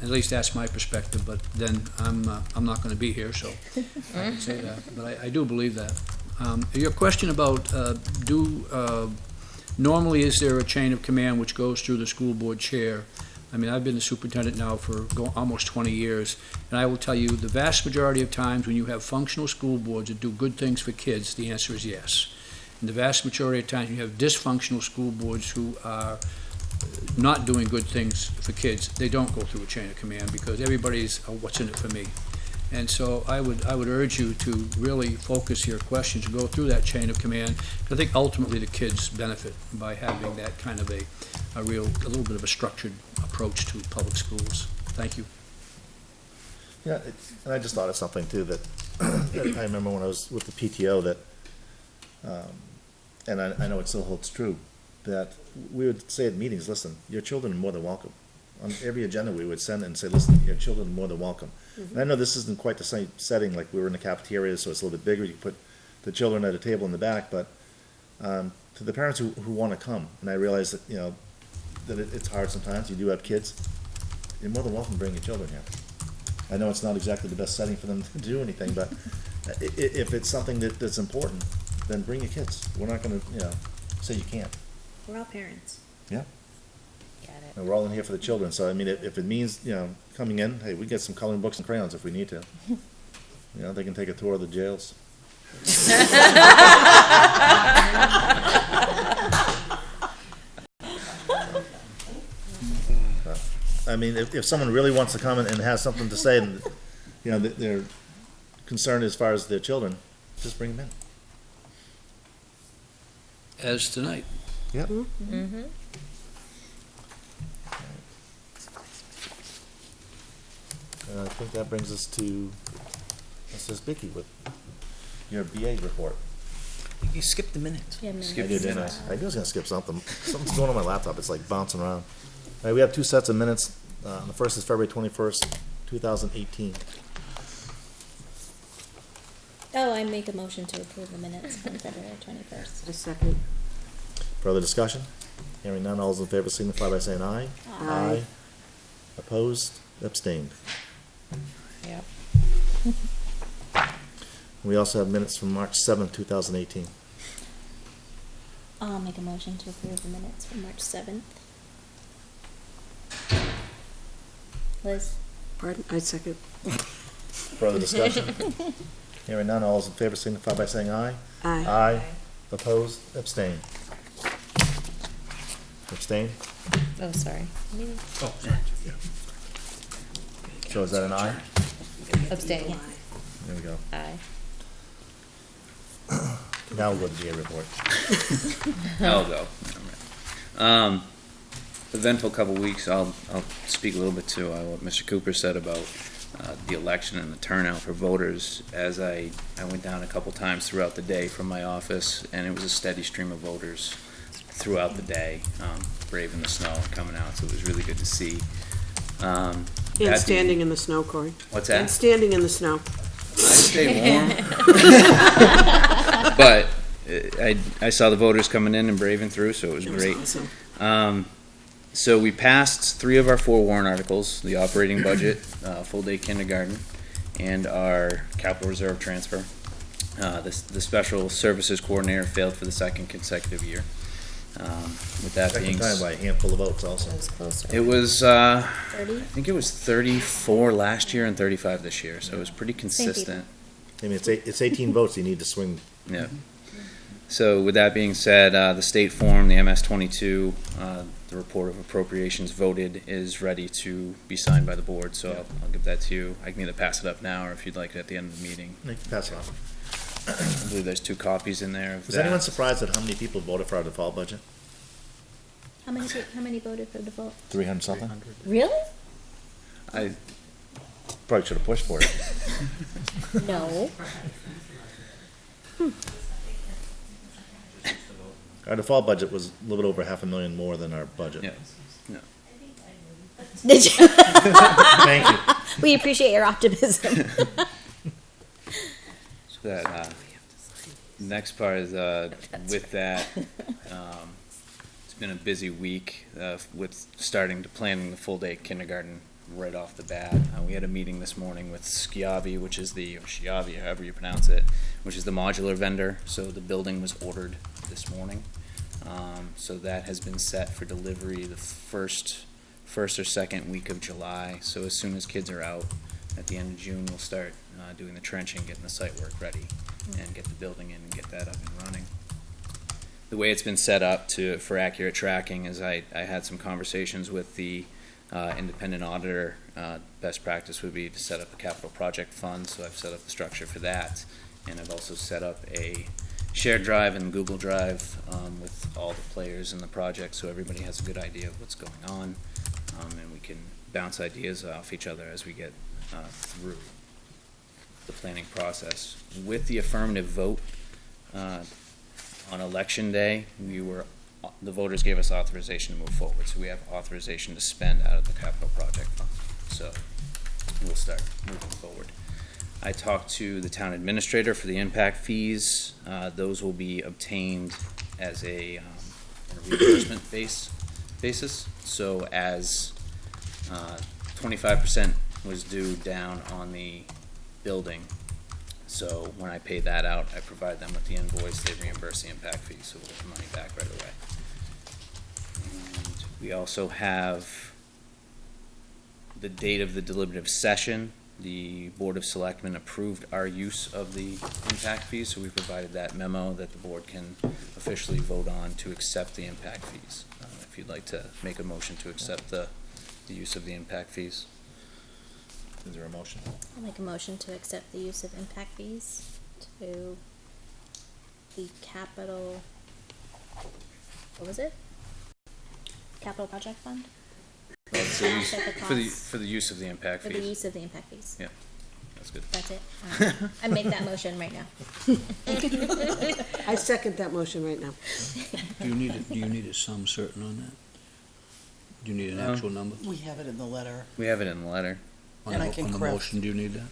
At least that's my perspective, but then I'm not going to be here, so I can say that. But I do believe that. Your question about normally is there a chain of command which goes through the school board chair? I mean, I've been the superintendent now for almost 20 years, and I will tell you the vast majority of times when you have functional school boards that do good things for kids, the answer is yes. And the vast majority of times you have dysfunctional school boards who are not doing good things for kids, they don't go through a chain of command because everybody's what's in it for me. And so I would urge you to really focus your questions, go through that chain of command. I think ultimately the kids benefit by having that kind of a little bit of a structured approach to public schools. Thank you. Yeah, and I just thought of something too that I remember when I was with the PTO that, and I know it still holds true, that we would say at meetings, listen, your children are more than welcome. On every agenda we would send and say, listen, your children are more than welcome. And I know this isn't quite the same setting, like we were in the cafeteria, so it's a little bit bigger, you put the children at a table in the back, but to the parents who want to come, and I realize that, that it's hard sometimes, you do have kids, you're more than welcome to bring your children here. I know it's not exactly the best setting for them to do anything, but if it's something that's important, then bring your kids. We're not going to, say you can't. We're all parents. Yeah. Get it. And we're all in here for the children, so I mean, if it means, coming in, hey, we get some coloring books and crayons if we need to. They can take a tour of the jails. I mean, if someone really wants to come and has something to say, and, they're concerned as far as their children, just bring them in. As tonight. Yep. Mm-hmm. And I think that brings us to Mrs. Bickey with your BA report. You skipped the minutes. Yeah, I did, didn't I? I knew I was gonna skip something. Something's going on my laptop. It's like bouncing around. All right, we have two sets of minutes. The first is February 21st, 2018. Oh, I make a motion to approve the minutes from February 21st. A second. Further discussion? Hearing none, all those in favor signify by saying aye. Aye. Opposed, abstained. Yep. We also have minutes from March 7th, 2018. I'll make a motion to approve the minutes from March 7th. Liz? Pardon? I second. Further discussion? Hearing none, all those in favor signify by saying aye. Aye. Aye. Opposed, abstained. Abstained? Oh, sorry. So is that an aye? Abstain. There we go. Aye. Now we'll go to the DA report. I'll go. Eventful couple weeks. I'll speak a little bit to what Mr. Cooper said about the election and the turnout for voters. As I went down a couple times throughout the day from my office, and it was a steady stream of voters throughout the day, braving the snow and coming out. So it was really good to see. And standing in the snow, Corey. What's that? And standing in the snow. I stay warm. But I saw the voters coming in and braving through, so it was great. Awesome. So we passed 3 of our 4 warrant articles: the operating budget, full-day kindergarten, and our capital reserve transfer. The special services coordinator failed for the 2nd consecutive year. With that being, Second time by a handful of votes also. It was closer. it was 30? I think it was 34 last year and 35 this year, so it was pretty consistent. I mean, it's 18 votes, you need to swing. Yeah. So with that being said, the state form, the MS-22, the report of appropriations voted, is ready to be signed by the board. So I'll give that to you. I can either pass it up now, or if you'd like it at the end of the meeting. You can pass it off. I believe there's 2 copies in there of Was that. anyone surprised at how many people voted for our default budget? How many voted for default? 300 something? Really? I Probably should have pushed for it. No. Our default budget was a little bit over $500,000 more than our budget. Yeah. No. Did you? Thank you. We appreciate your optimism. So that next part is with that. It's been a busy week with starting to planning the full day kindergarten right off the bat. We had a meeting this morning with Schiavi, which is or Schiavi, however you pronounce it, which is the modular vendor. So the building was ordered this morning. So that has been set for delivery the first or second week of July. So as soon as kids are out at the end of June, we'll start doing the trenching, getting the site work ready, and get the building in and get that up and running. The way it's been set up for accurate tracking is I had some conversations with the independent auditor. Best practice would be to set up a capital project fund, so I've set up the structure for that, and I've also set up a shared drive and Google Drive with all the players in the project, so everybody has a good idea of what's going on, and we can bounce ideas off each other as we get through the planning process. With the affirmative vote on election day, the voters gave us authorization to move forward, so we have authorization to spend out of the capital project fund. So we'll start moving forward. I talked to the town administrator for the impact fees. Those will be obtained as a reimbursement basis. So as 25% was due down on the building, so when I pay that out, I provide them with the invoice, they reimburse the impact fee, so we'll get the money back right away. And we also have the date of the deliberative session. The Board of Selectmen approved our use of the impact fees, so we provided that memo that the board can officially vote on to accept the impact fees. If you'd like to make a motion to accept the use of the impact fees. Is there a motion? I'll make a motion to accept the use of impact fees to the capital, what was it? Capital Project Fund? For the use of the impact For fees. the use of the impact fees. Yeah, that's good. That's it. I make that motion right now. I second that motion right now. Do you need a sum certain on that? Do you need an actual number? We have it in the letter. We have it in the letter. And I can On the correct. motion, do you need that?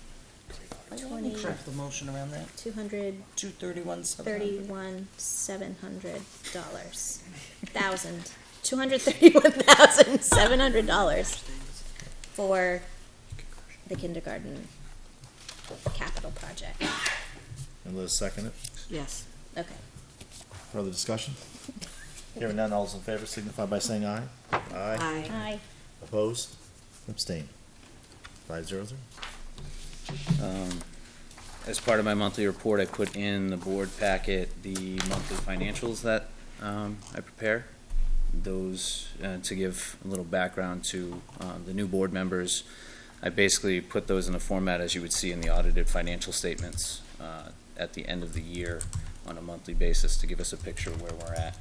I can correct the motion around that. $231,700. $231,700. $1,000. $231,700 for the kindergarten capital project. And Liz second it. Yes. Okay. Further discussion? Hearing none, all those in favor signify by saying aye. Aye. Aye. Aye. Opposed? Abstain. 5-0-0. As part of my monthly report, I put in the board packet the monthly financials that I prepare. Those, to give a little background to the new board members, I basically put those in a format as you would see in the audited financial statements at the end of the year on a monthly basis to give us a picture of where we're at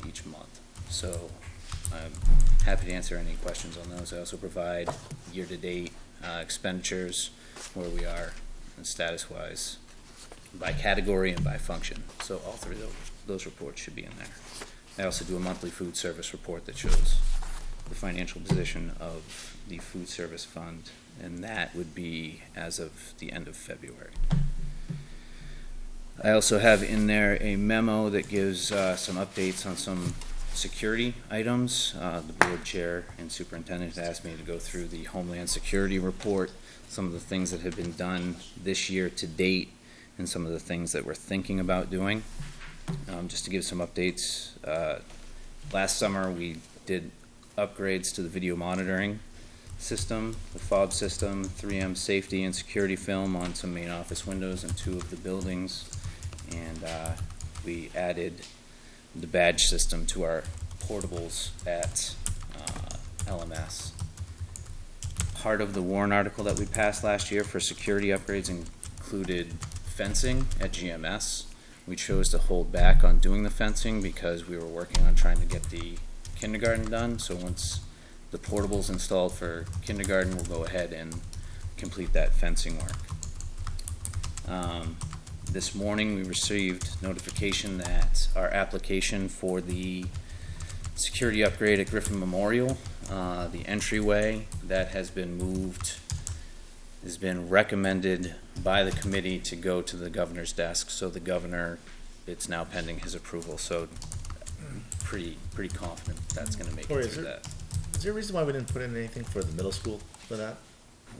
each month. So I'm happy to answer any questions on those. I also provide year-to-date expenditures, where we are status-wise, by category and by function. So all three of those reports should be in there. I also do a monthly food service report that shows the financial position of the food service fund, and that would be as of the end of February. I also have in there a memo that gives some updates on some security items. The board chair and superintendent asked me to go through the Homeland Security report, some of the things that have been done this year to date, and some of the things that we're thinking about doing. Just to give some updates, last summer we did upgrades to the video monitoring system, the fob system, 3M safety and security film on some main office windows in 2 of the buildings, and we added the badge system to our portables at LMS. Part of the warrant article that we passed last year for security upgrades included fencing at GMS. We chose to hold back on doing the fencing because we were working on trying to get the kindergarten done. So once the portable's installed for kindergarten, we'll go ahead and complete that fencing work. This morning we received notification that our application for the security upgrade at Griffin Memorial, the entryway that has been moved, has been recommended by the committee to go to the governor's desk. So the governor, it's now pending his approval. So pretty confident that's going to make it through that. Is there a reason why we didn't put in anything for the middle school for that?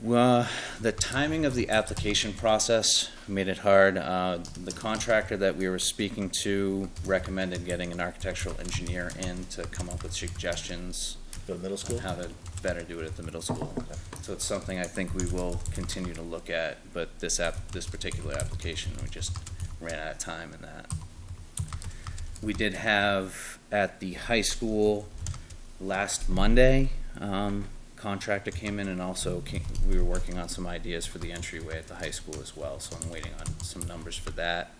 Well, the timing of the application process made it hard. The contractor that we were speaking to recommended getting an architectural engineer in to come up with suggestions For the middle school? on how to better do it at the middle school. So it's something I think we will continue to look at, but this particular application, we just ran out of time in that. We did have at the high school last Monday, contractor came in, and also we were working on some ideas for the entryway at the high school as well, so I'm waiting on some numbers for that.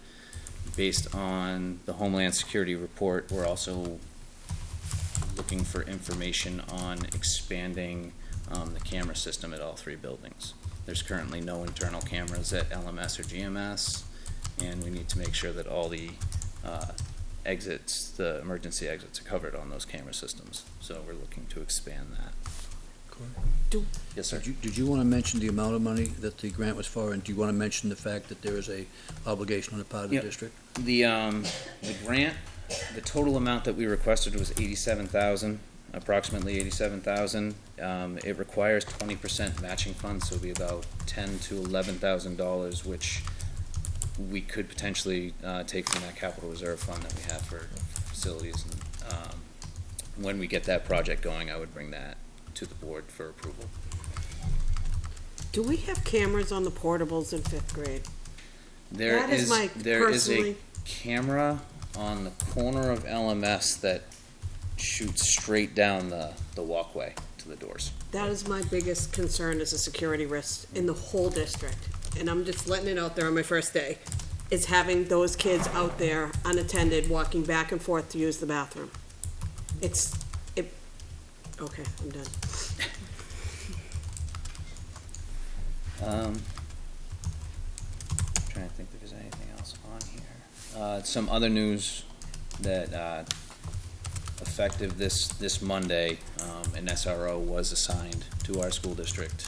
Based on the Homeland Security report, we're also looking for information on expanding the camera system at all 3 buildings. There's currently no internal cameras at LMS or GMS, and we need to make sure that all the exits, the emergency exits, are covered on those camera systems. So we're looking to expand that. Yes, sir. Did you want to mention the amount of money that the grant was for, and do you want to mention the fact that there is a obligation on the part of the Yep. district? The grant, the total amount that we requested was $87,000, approximately $87,000. It requires 20% matching funds, so it'll be about $10,000 to $11,000, which we could potentially take from that capital reserve fund that we have for facilities. And when we get that project going, I would bring that to the board for approval. Do we have cameras on the portables in 5th grade? There That is is my there is a personally- camera on the corner of LMS that shoots straight down the walkway to the doors. That is my biggest concern as a security risk in the whole district. And I'm just letting it out there on my first day, is having those kids out there unattended, walking back and forth to use the bathroom. Okay, I'm done. Trying to think if there's anything else on here. Some other news that effective this Monday, an SRO was assigned to our school district.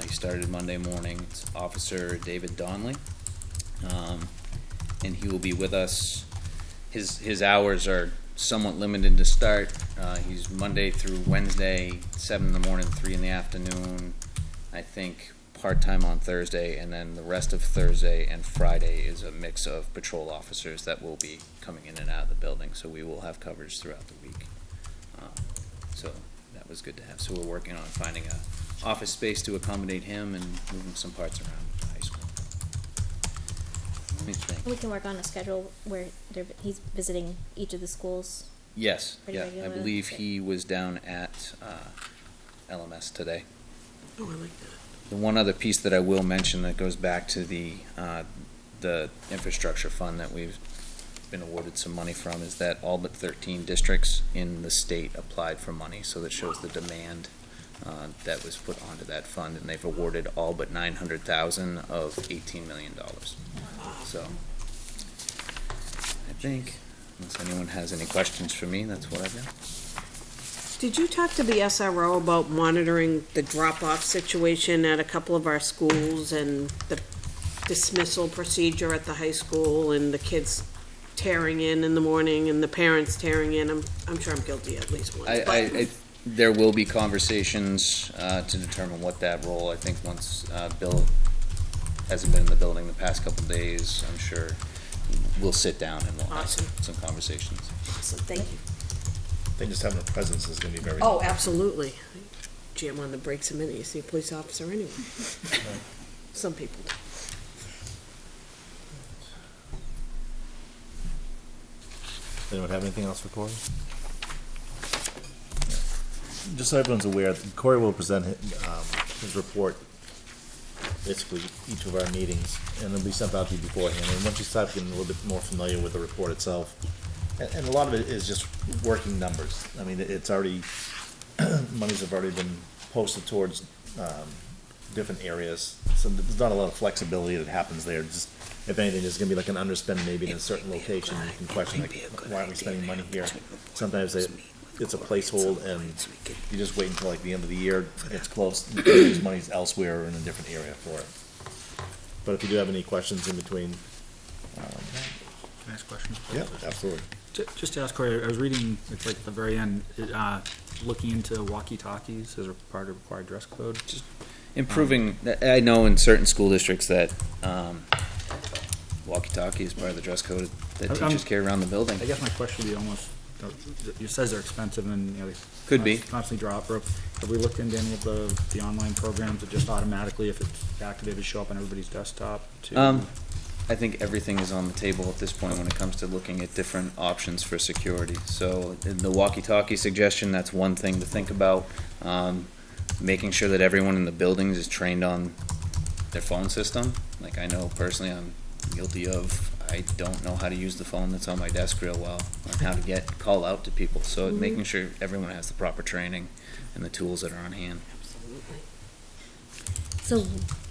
He started Monday morning. It's Officer David Donnelly, and he will be with us. His hours are somewhat limited to start. He's Monday through Wednesday, 7 in the morning, 3 in the afternoon. I think part-time on Thursday, and then the rest of Thursday and Friday is a mix of patrol officers that will be coming in and out of the building, so we will have coverage throughout the week. So that was good to have. So we're working on finding a office space to accommodate him and moving some parts around at the high school. Let me think. We can work on a schedule where he's visiting each of the schools. Yes, Pretty yeah, I regular? believe he was down at LMS today. Oh, I like that. The one other piece that I will mention that goes back to the infrastructure fund that we've been awarded some money from is that all but 13 districts in the state applied for money, so that shows the demand that was put onto that fund, and they've awarded all but 900,000 of $18 million. So I think, unless anyone has any questions for me, that's what I've got. Did you talk to the SRO about monitoring the drop-off situation at a couple of our schools and the dismissal procedure at the high school and the kids tearing in the morning and the parents tearing in? I'm sure I'm guilty at least once. There will be conversations to determine what that role. I think once Bill hasn't been in the building the past couple of days, I'm sure we'll sit down and we'll have some conversations. Awesome, thank you. I think just having a presence is gonna be very. Oh, absolutely. Jam on the brakes a minute, you see a police officer anyway. Some people. Anyone have anything else for Corey? Just so everyone's aware, Corey will present his report basically each of our meetings, and it'll be sent out to you beforehand. And once you start getting a little bit more familiar with the report itself, and a lot of it is just working numbers. I mean, it's already, monies have already been posted towards different areas, so there's not a lot of flexibility that happens there. Just, if anything, there's gonna be like an underspend maybe in a certain location, you can question like, why aren't we spending money here? Sometimes it's a placehold, and you just wait until like the end of the year, it's close, you can use monies elsewhere or in a different area for it. But if you do have any questions in between, Can I ask questions? yeah, absolutely. Just to ask Corey, I was reading, it's like at the very end, looking into walkie-talkies as a part of required dress code. Just improving, I know in certain school districts that walkie-talkie is part of the dress code that teachers carry around the building. I guess my question would be almost, it says they're expensive and, you know, they Could be. constantly drop. Or have we looked into any of the online programs that just automatically, if it's activated, show up on everybody's desktop? I think everything is on the table at this point when it comes to looking at different options for security. So the walkie-talkie suggestion, that's one thing to think about. Making sure that everyone in the buildings is trained on their phone system. Like I know personally I'm guilty of, I don't know how to use the phone that's on my desk real well, and how to call out to people. So making sure everyone has the proper training and the tools that are on hand. So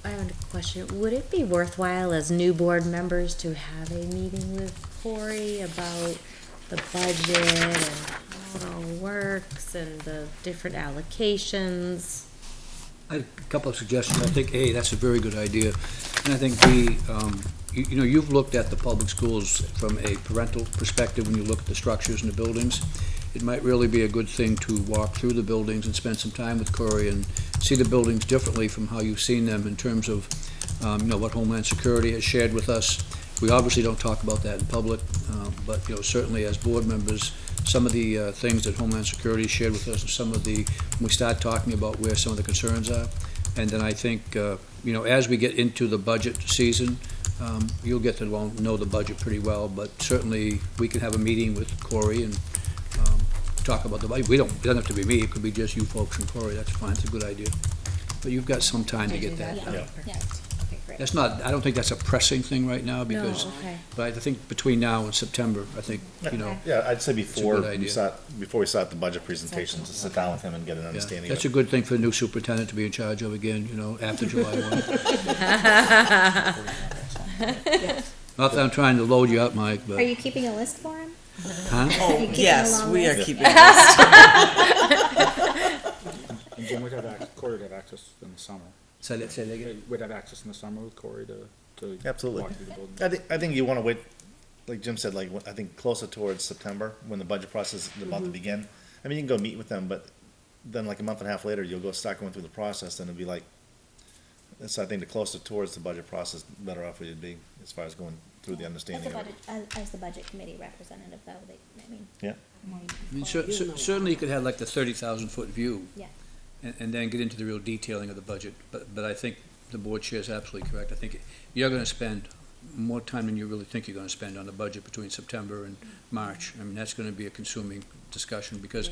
I have a question. Would it be worthwhile as new board members to have a meeting with Corey about the budget and how it all works and the different allocations? I had a couple of suggestions. I think, A, that's a very good idea. And I think, B, you know, you've looked at the public schools from a parental perspective when you look at the structures and the buildings. It might really be a good thing to walk through the buildings and spend some time with Corey and see the buildings differently from how you've seen them in terms of, you know, what Homeland Security has shared with us. We obviously don't talk about that in public, but, you know, certainly as board members, some of the things that Homeland Security shared with us, and some of the, when we start talking about where some of the concerns are. And then I think, you know, as we get into the budget season, you'll get to know the budget pretty well, but certainly we can have a meeting with Corey and talk about the budget. It doesn't have to be me, it could be just you folks and Corey, that's fine, it's a good idea. But you've got some time to get that done. Yeah. Okay, great. That's not, I don't think that's a pressing thing right now, because, okay. but I think between now and September, I think, you know, Yeah, I'd say a before good idea. we start the budget presentation, to sit down with him and get an yeah, understanding that's a of it. good thing for the new superintendent to be in charge of again, you know, after July 1. Not that I'm trying to load you up, Mike, Are but, you keeping a list for him? huh? Oh, keeping yes, a long we are list? keeping this. And Jim would have Corey would have access in the summer. Say that again. Would have access in the summer with Corey to Absolutely. walk through the building. I think you wanna wait like Jim said, like, I think closer towards September, when the budget process is about to begin. I mean, you can go meet with them, but then like a month and a half later, you'll start going through the process, and it'll be like, so I think the closer towards the budget process, the better off we'd be, as far as going through the understanding of it. As the budget committee representative, though, I mean. Yeah. I mean, certainly you could have like the 30,000-foot view. Yeah. And then get into the real detailing of the budget. But I think the board chair is absolutely correct. I think you're going to spend more time than you really think you're going to spend on the budget between September and March. I mean, that's going to be a consuming discussion, because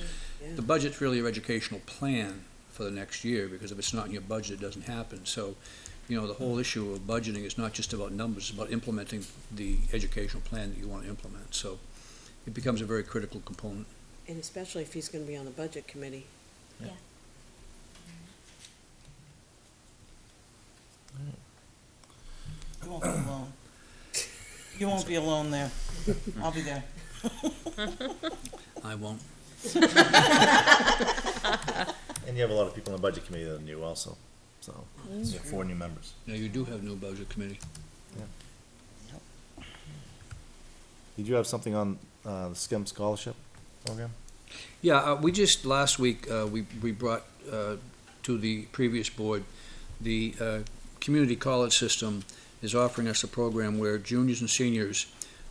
the budget's really your educational plan for the next year, because if it's not in your budget, it doesn't happen. So, you know, the whole issue of budgeting is not just about numbers, it's about implementing the educational plan that you want to implement. So it becomes a very critical component. And especially if he's gonna be on the budget committee. Yeah. You won't be alone. You won't be alone there. I'll be there. I won't. And you have a lot of people on the budget committee that are new also, so, you have 4 new members. Yeah, you do have no budget committee. Did you have something on, the STEM scholarship program? Yeah, we just, last week, we brought to the previous board, the community college system is offering us a program where juniors and seniors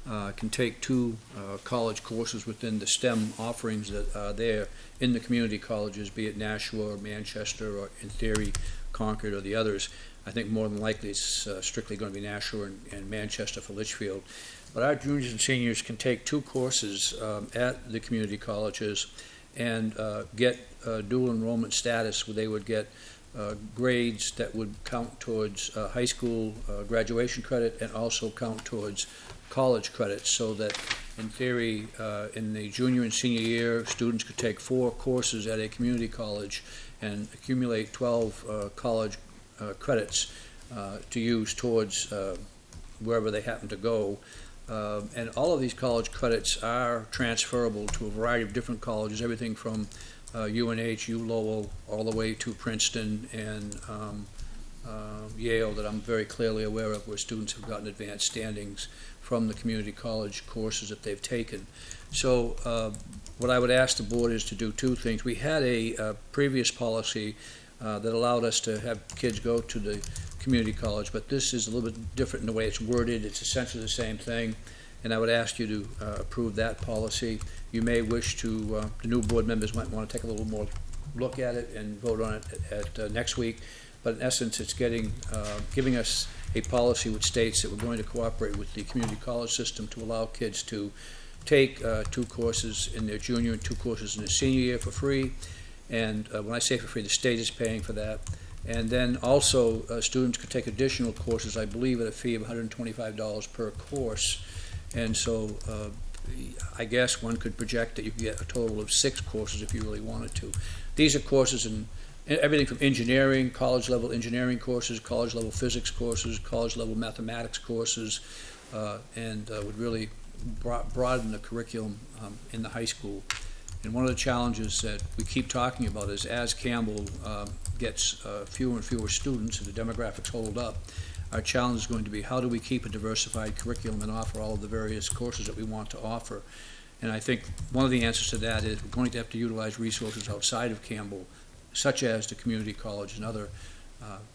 can take 2 college courses within the STEM offerings that are there in the community colleges, be it Nashua or Manchester or, in theory, Concord or the others. I think more than likely it's strictly going to be Nashua and Manchester for Litchfield. But our juniors and seniors can take 2 courses at the community colleges and get dual enrollment status, where they would get grades that would count towards high school graduation credit and also count towards college credits, so that in theory, in the junior and senior year, students could take 4 courses at a community college and accumulate 12 college credits to use towards wherever they happen to go. And all of these college credits are transferable to a variety of different colleges, everything from UNH, Lowell, all the way to Princeton and Yale, that I'm very clearly aware of, where students have gotten advanced standings from the community college courses that they've taken. So what I would ask the board is to do 2 things. We had a previous policy that allowed us to have kids go to the community college, but this is a little bit different in the way it's worded. It's essentially the same thing, and I would ask you to approve that policy. You may wish to, the new board members might want to take a little more look at it and vote on it at next week, but in essence, it's giving us a policy which states that we're going to cooperate with the community college system to allow kids to take 2 courses in their junior and 2 courses in their senior year for free. And when I say for free, the state is paying for that. And then also, students could take additional courses, I believe, at a fee of $125 per course. And so I guess one could project that you could get a total of 6 courses if you really wanted to. These are courses in everything from engineering, college-level engineering courses, college-level physics courses, college-level mathematics courses, and would really broaden the curriculum in the high school. And one of the challenges that we keep talking about is, as Campbell gets fewer and fewer students and the demographics hold up, our challenge is going to be, how do we keep a diversified curriculum and offer all of the various courses that we want to offer? And I think one of the answers to that is we're going to have to utilize resources outside of Campbell, such as the community college and other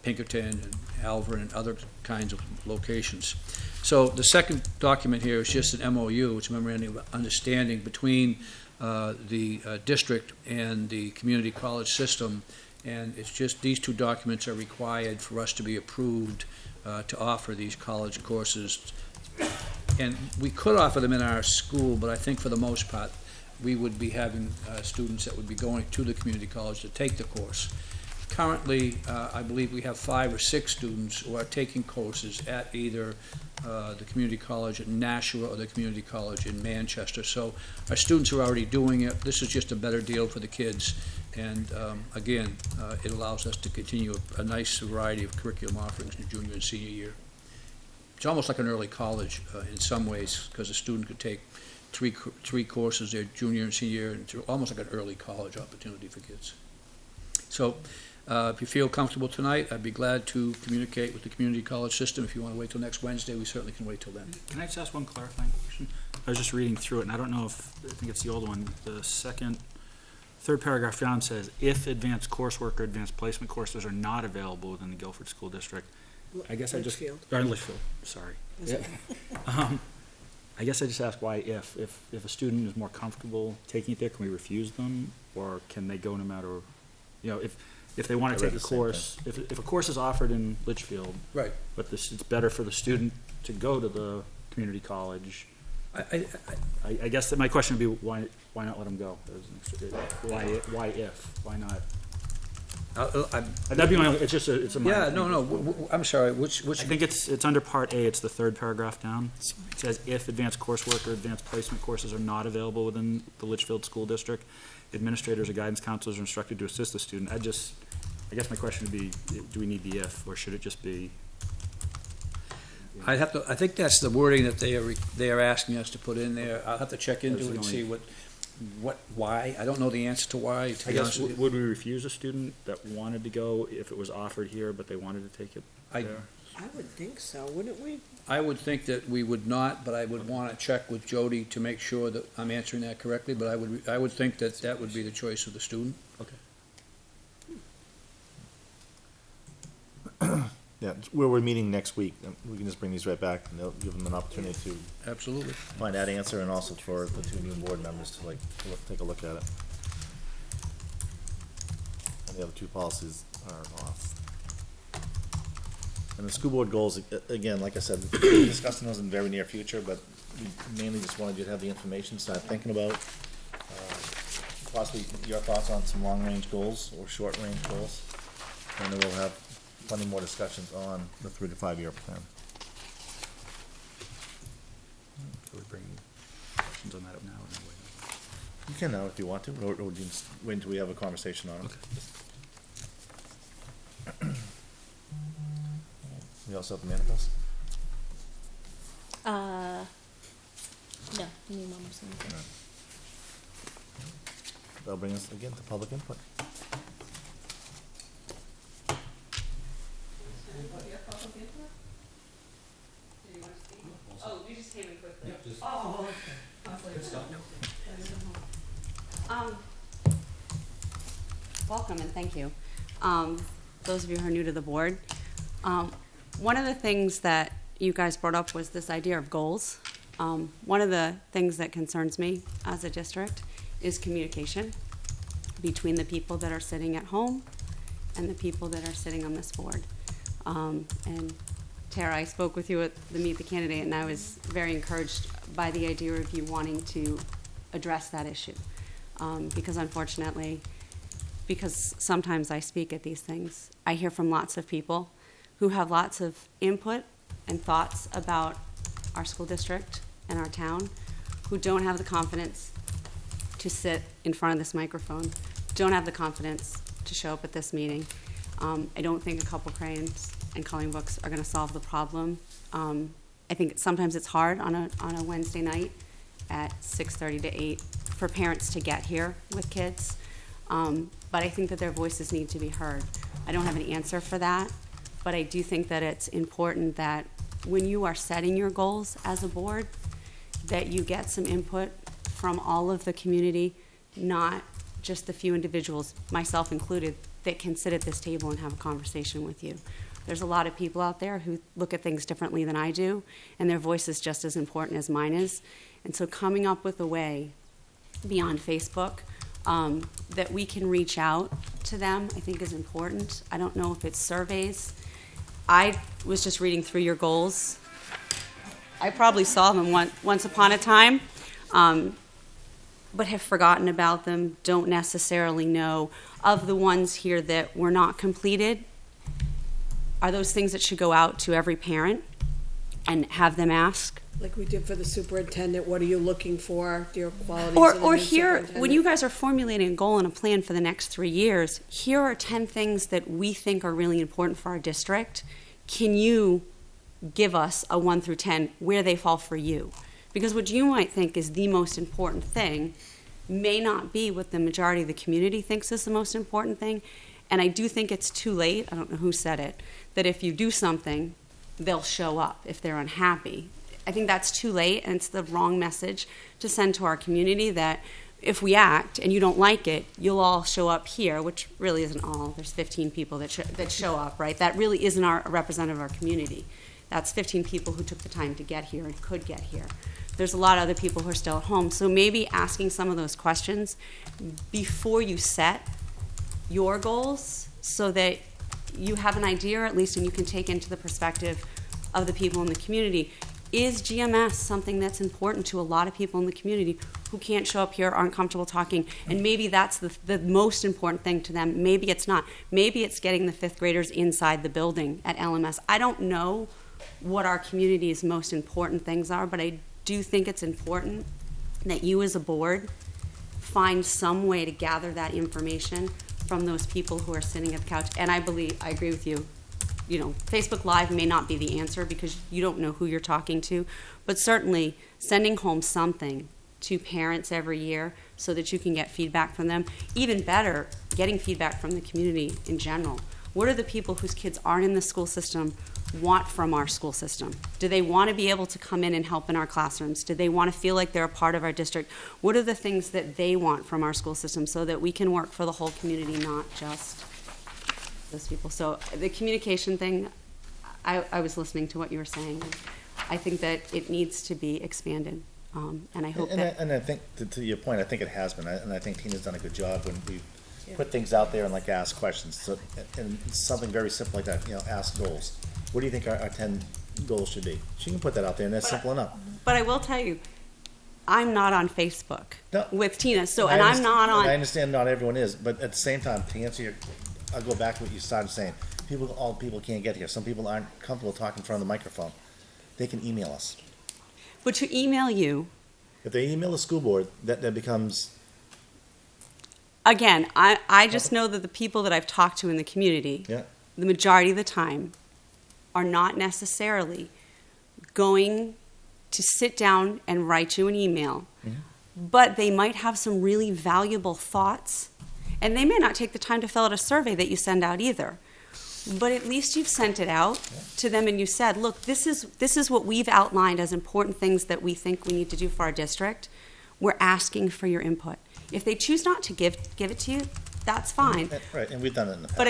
Pinkerton and Alvern and other kinds of locations. So the second document here is just an MOU, it's a memorandum of understanding between the district and the community college system, and it's just these 2 documents are required for us to be approved to offer these college courses. And we could offer them in our school, but I think for the most part we would be having students that would be going to the community college to take the course. Currently, I believe we have 5 or 6 students who are taking courses at either the community college at Nashua or the community college in Manchester. So our students are already doing it. This is just a better deal for the kids. And again, it allows us to continue a nice variety of curriculum offerings in junior and senior year. It's almost like an early college in some ways, because a student could take three courses their junior and senior year, and it's almost like an early college opportunity for kids. So If you feel comfortable tonight, I'd be glad to communicate with the community college system. If you want to wait till next Wednesday, we certainly can wait till then. Can I just ask one clarifying question? I was just reading through it, and I don't know if, I think it's the old one, third paragraph down says, if advanced coursework or advanced placement courses are not available within the Guilford School District. I guess I just. Litchfield. Or Litchfield, sorry. Yeah. I guess I just ask why if a student is more comfortable taking it there, can we refuse them? Or can they go no matter, if they want I to read take a the same course, if a course is offered in Litchfield, Right. but it's better for the student to go to the community college, I guess that my question would be, why not let them go? Why not? That'd be my, it's a minor Yeah, thing. no, I'm sorry, which, I think it's under Part A, it's the third paragraph down. It says, if advanced coursework or advanced placement courses are not available within the Litchfield School District, administrators or guidance counselors are instructed to assist the student. I guess my question would be, do we need the if, or should it just be? I think that's the wording that they are asking us to put in there. I'll have to check into it and see why. I don't know the answer to why, to I be guess, honest with you. would we refuse a student that wanted to go if it was offered here, but they wanted to take it there? I would think so, wouldn't we? I would think that we would not, but I would want to check with Jody to make sure that I'm answering that correctly, but I would think that that would be the choice of the student. Yeah, where we're meeting next week, we can just bring these right back, and they'll give them an opportunity to Absolutely. find that answer, and also for the two new board members to take a look at it. And the other two policies are off. And the school board goals, again, like I said, we'll be discussing those in the very near future, but we mainly just wanted you to have the information, start thinking about, possibly your thoughts on some long-range goals or short-range goals. And then we'll have plenty more discussions on the 3 to 5 year plan. Should we bring questions on that up now or no? You can now if you want to, or would you just wait until we have a conversation on it? We also have the manifest? No, you need one more thing. That'll bring us again to public input. Oh, you just came in quickly. Welcome and thank you. Those of you who are new to the board, one of the things that you guys brought up was this idea of goals. One of the things that concerns me as a district is communication between the people that are sitting at home and the people that are sitting on this board. And Tara, I spoke with you at the Meet the Candidate, and I was very encouraged by the idea of you wanting to address that issue. Because unfortunately, because sometimes I speak at these things, I hear from lots of people who have lots of input and thoughts about our school district and our town, who don't have the confidence to sit in front of this microphone, don't have the confidence to show up at this meeting. I don't think a couple crayons and coloring books are going to solve the problem. I think sometimes it's hard on a Wednesday night at 6:30 to 8 for parents to get here with kids. But I think that their voices need to be heard. I don't have an answer for that, but I do think that it's important that when you are setting your goals as a board, that you get some input from all of the community, not just the few individuals, myself included, that can sit at this table and have a conversation with you. There's a lot of people out there who look at things differently than I do, and their voice is just as important as mine is. And so coming up with a way beyond Facebook that we can reach out to them, I think is important. I don't know if it's surveys. I was just reading through your goals. I probably saw them once upon a time, but have forgotten about them, don't necessarily know. Of the ones here that were not completed, are those things that should go out to every parent and have them ask? Like we did for the superintendent, what are you looking for, your qualities Or, of the or new here, when superintendent? you guys are formulating a goal and a plan for the next 3 years, here are 10 things that we think are really important for our district. Can you give us a 1 through 10 where they fall for you? Because what you might think is the most important thing may not be what the majority of the community thinks is the most important thing. And I do think it's too late, I don't know who said it, that if you do something, they'll show up if they're unhappy. I think that's too late, and it's the wrong message to send to our community that if we act and you don't like it, you'll all show up here, which really isn't all. There's 15 people that show up, right? That really isn't a representative of our community. That's 15 people who took the time to get here and could get here. There's a lot of other people who are still at home. So maybe asking some of those questions before you set your goals so that you have an idea, or at least, and you can take into the perspective of the people in the community. Is GMS something that's important to a lot of people in the community who can't show up here, aren't comfortable talking, and maybe that's the most important thing to them. Maybe it's not. Maybe it's getting the 5th graders inside the building at LMS. I don't know what our community's most important things are, but I do think it's important that you as a board find some way to gather that information from those people who are sitting at the couch. And I agree with you. You know, Facebook Live may not be the answer because you don't know who you're talking to, but certainly sending home something to parents every year so that you can get feedback from them. Even better, getting feedback from the community in general. What are the people whose kids aren't in the school system want from our school system? Do they want to be able to come in and help in our classrooms? Do they want to feel like they're a part of our district? What are the things that they want from our school system so that we can work for the whole community, not just those people? So the communication thing, I was listening to what you were saying. I think that it needs to be expanded, and I hope that... And I think, to your point, I think it has been, and I think Tina's done a good job when we put things out there and like ask questions. So, and something very simple like that, you know, ask goals. What do you think our 10 goals should be? She can put that out there, and that's simple enough. But I will tell you, I'm not on Facebook with Tina, so, and I'm not on... I understand not everyone is, but at the same time, to answer your... I'll go back to what you started saying. All people can't get here. Some people aren't comfortable talking in front of the microphone. They can email us. But to email you... If they email the school board, that becomes... Again, I just know that the people that I've talked to in the community, the majority of the time, are not necessarily going to sit down and write you an email, but they might have some really valuable thoughts, and they may not take the time to fill out a survey that you send out either. But at least you've sent it out to them and you said, look, this is what we've outlined as important things that we think we need to do for our district. We're asking for your input. If they choose not to give it to you, that's fine. Right, and we've done it in the past. But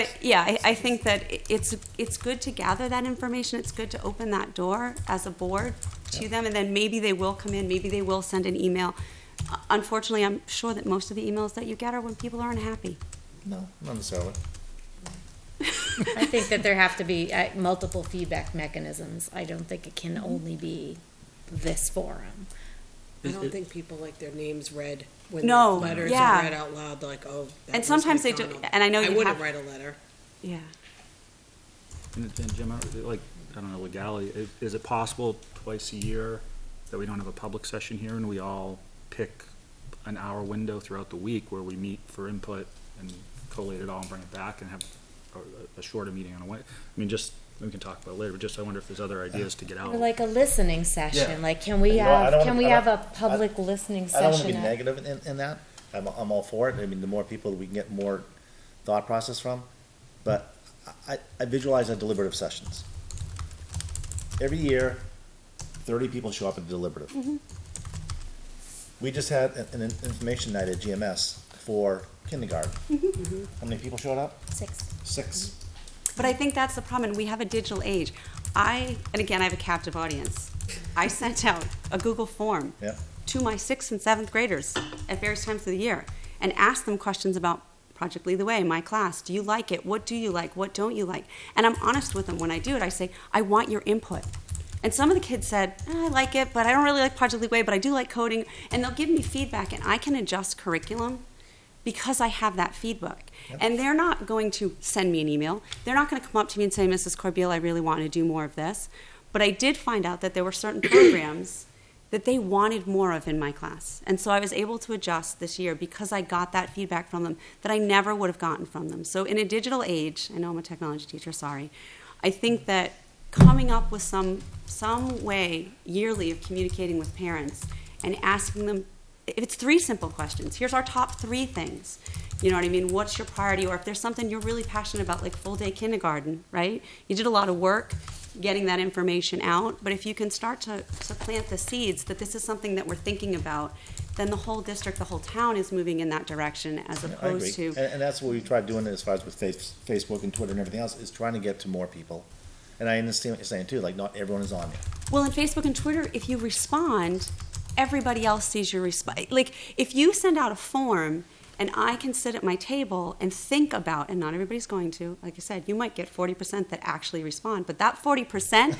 I think that it's good to gather that information. It's good to open that door as a board to them, and then maybe they will come in, maybe they will send an email. Unfortunately, I'm sure that most of the emails that you get are when people are unhappy. No, not necessarily. I think that there have to be multiple feedback mechanisms. I don't think it can only be this forum. I don't think people like their names read when No, their letters yeah. are read out loud. They're like, oh, that And was sometimes they do, McDonald. and I know I you wouldn't have... write a letter. Yeah. And Jim, like, I don't know, legality, is it possible twice a year that we don't have a public session here and we all pick an hour window throughout the week where we meet for input and collate it all and bring it back and have a shorter meeting on a way? I mean, just, we can talk about it later, but just I wonder if there's other ideas to get out. Or like a listening session, Yeah. like can we You know, I don't have wanna- a public listening I don't want to session? be negative in that. I'm all for it. I mean, the more people we can get more thought process from, but I visualize our deliberative sessions. Every year, 30 people show up at the deliberative. We just had an information night at GMS for kindergarten. How many people showed up? 6. 6. But I think that's the problem, and we have a digital age. And again, I have a captive audience. I sent out a Google form to my 6th and 7th graders at various times of the year and asked them questions about Project Lead the Way, my class. Do you like it? What do you like? What don't you like? And I'm honest with them when I do it. I say, I want your input. And some of the kids said, I like it, but I don't really like Project Lead the Way, but I do like coding. And they'll give me feedback, and I can adjust curriculum because I have that feedback. And they're not going to send me an email. They're not going to come up to me and say, Mrs. Corbeil, I really want to do more of this. But I did find out that there were certain programs that they wanted more of in my class. And so I was able to adjust this year because I got that feedback from them that I never would have gotten from them. So in a digital age, I know I'm a technology teacher, sorry, I think that coming up with some way yearly of communicating with parents and asking them, if it's 3 simple questions, here's our top 3 things. You know what I mean? What's your priority? Or if there's something you're really passionate about, like full-day kindergarten, right? You did a lot of work getting that information out, but if you can start to plant the seeds that this is something that we're thinking about, then the whole district, the whole town is moving in that direction as I agree. opposed to. And that's what we tried doing as far as with Facebook and Twitter and everything else, is trying to get to more people. And I understand what you're saying too, like not everyone is on there. Well, in Facebook and Twitter, if you respond, everybody else sees your response. Like, if you send out a form and I can sit at my table and think about, and not everybody's going to, like I said, you might get 40% that actually respond, but that 40%,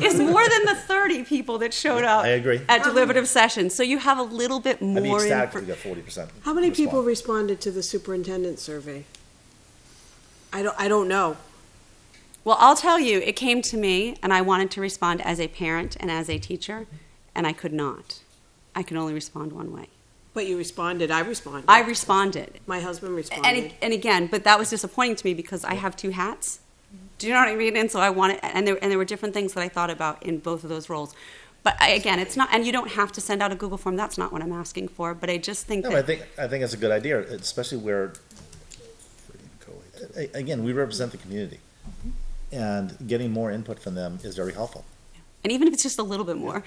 is more than the 30 people that showed up I agree. at deliberative sessions. So you have a little bit more. I'd be ecstatic if we got 40%. How many people responded to the superintendent survey? I don't know. Well, I'll tell you, it came to me, and I wanted to respond as a parent and as a teacher, and I could not. I could only respond one way. But you responded. I responded. I responded. My husband responded. And again, but that was disappointing to me because I have two hats. Do you know what I mean? And so I wanted, and there were different things that I thought about in both of those roles. But again, it's not, and you don't have to send out a Google form. That's not what I'm asking for. But I just think No, that. I think it's a good idea, especially where, again, we represent the community. And getting more input from them is very helpful. And even if it's just a little bit more,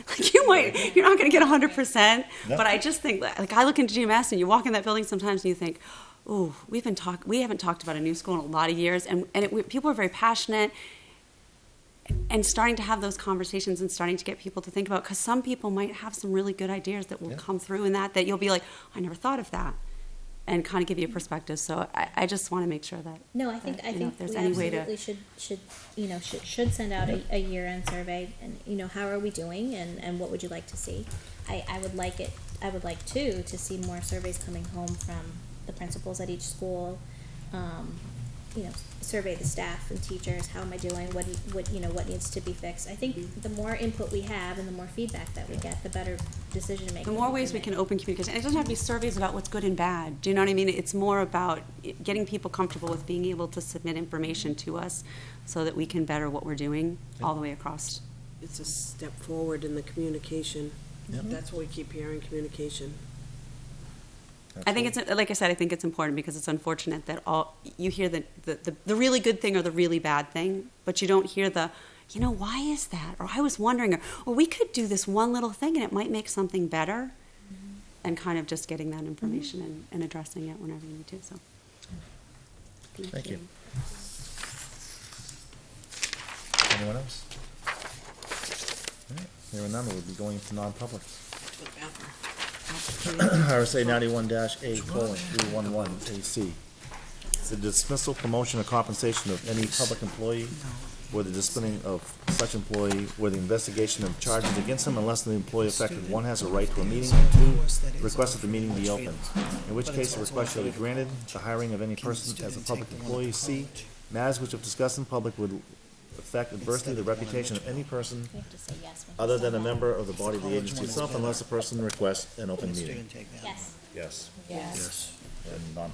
like you're not going to get 100%. No. But I just think, like I look into GMS and you walk in that building sometimes and you think, oh, we haven't talked about a new school in a lot of years, and people are very passionate, and starting to have those conversations and starting to get people to think about, because some people might have some really good ideas that will come through in that you'll be like, I never thought of that, and kind of give you a perspective. So I just want to make sure that. No, I think if there's we any way to. absolutely should send out a year-end survey, and how are we doing, and what would you like to see? I would like too to see more surveys coming home from the principals at each school. Survey the staff and teachers. How am I doing? What needs to be fixed? I think the more input we have and the more feedback that we get, the better decision making. The more ways we can open communication. And it doesn't have to be surveys about what's good and bad. Do you know what I mean? It's more about getting people comfortable with being able to submit information to us so that we can better what we're doing all the way across. It's a step forward in the communication. Yep. That's what we keep hearing, communication. I think it's, like I said, I think it's important because it's unfortunate that you hear the really good thing or the really bad thing, but you don't hear why is that? Or I was wondering, or we could do this one little thing and it might make something better, and kind of just getting that information and addressing it whenever you need to. So, Thank you. Anyone else? All right. Hearing none, we'll be going to non-public. RSA 91-A:311 AC. The dismissal, promotion, or compensation of any public employee, or the disciplining of such employee, or the investigation of charges against him unless the employee affected, one, has a right to a meeting, and two, requests that the meeting be opened, in which case the request shall be granted. The hiring of any person as a public employee. C, matters which if discussed in public would affect adversely the reputation of any person We have to say yes when other you than a send out. member of the body of the agency itself, unless the person requests an open meeting. Yes. Yes. Yes. And non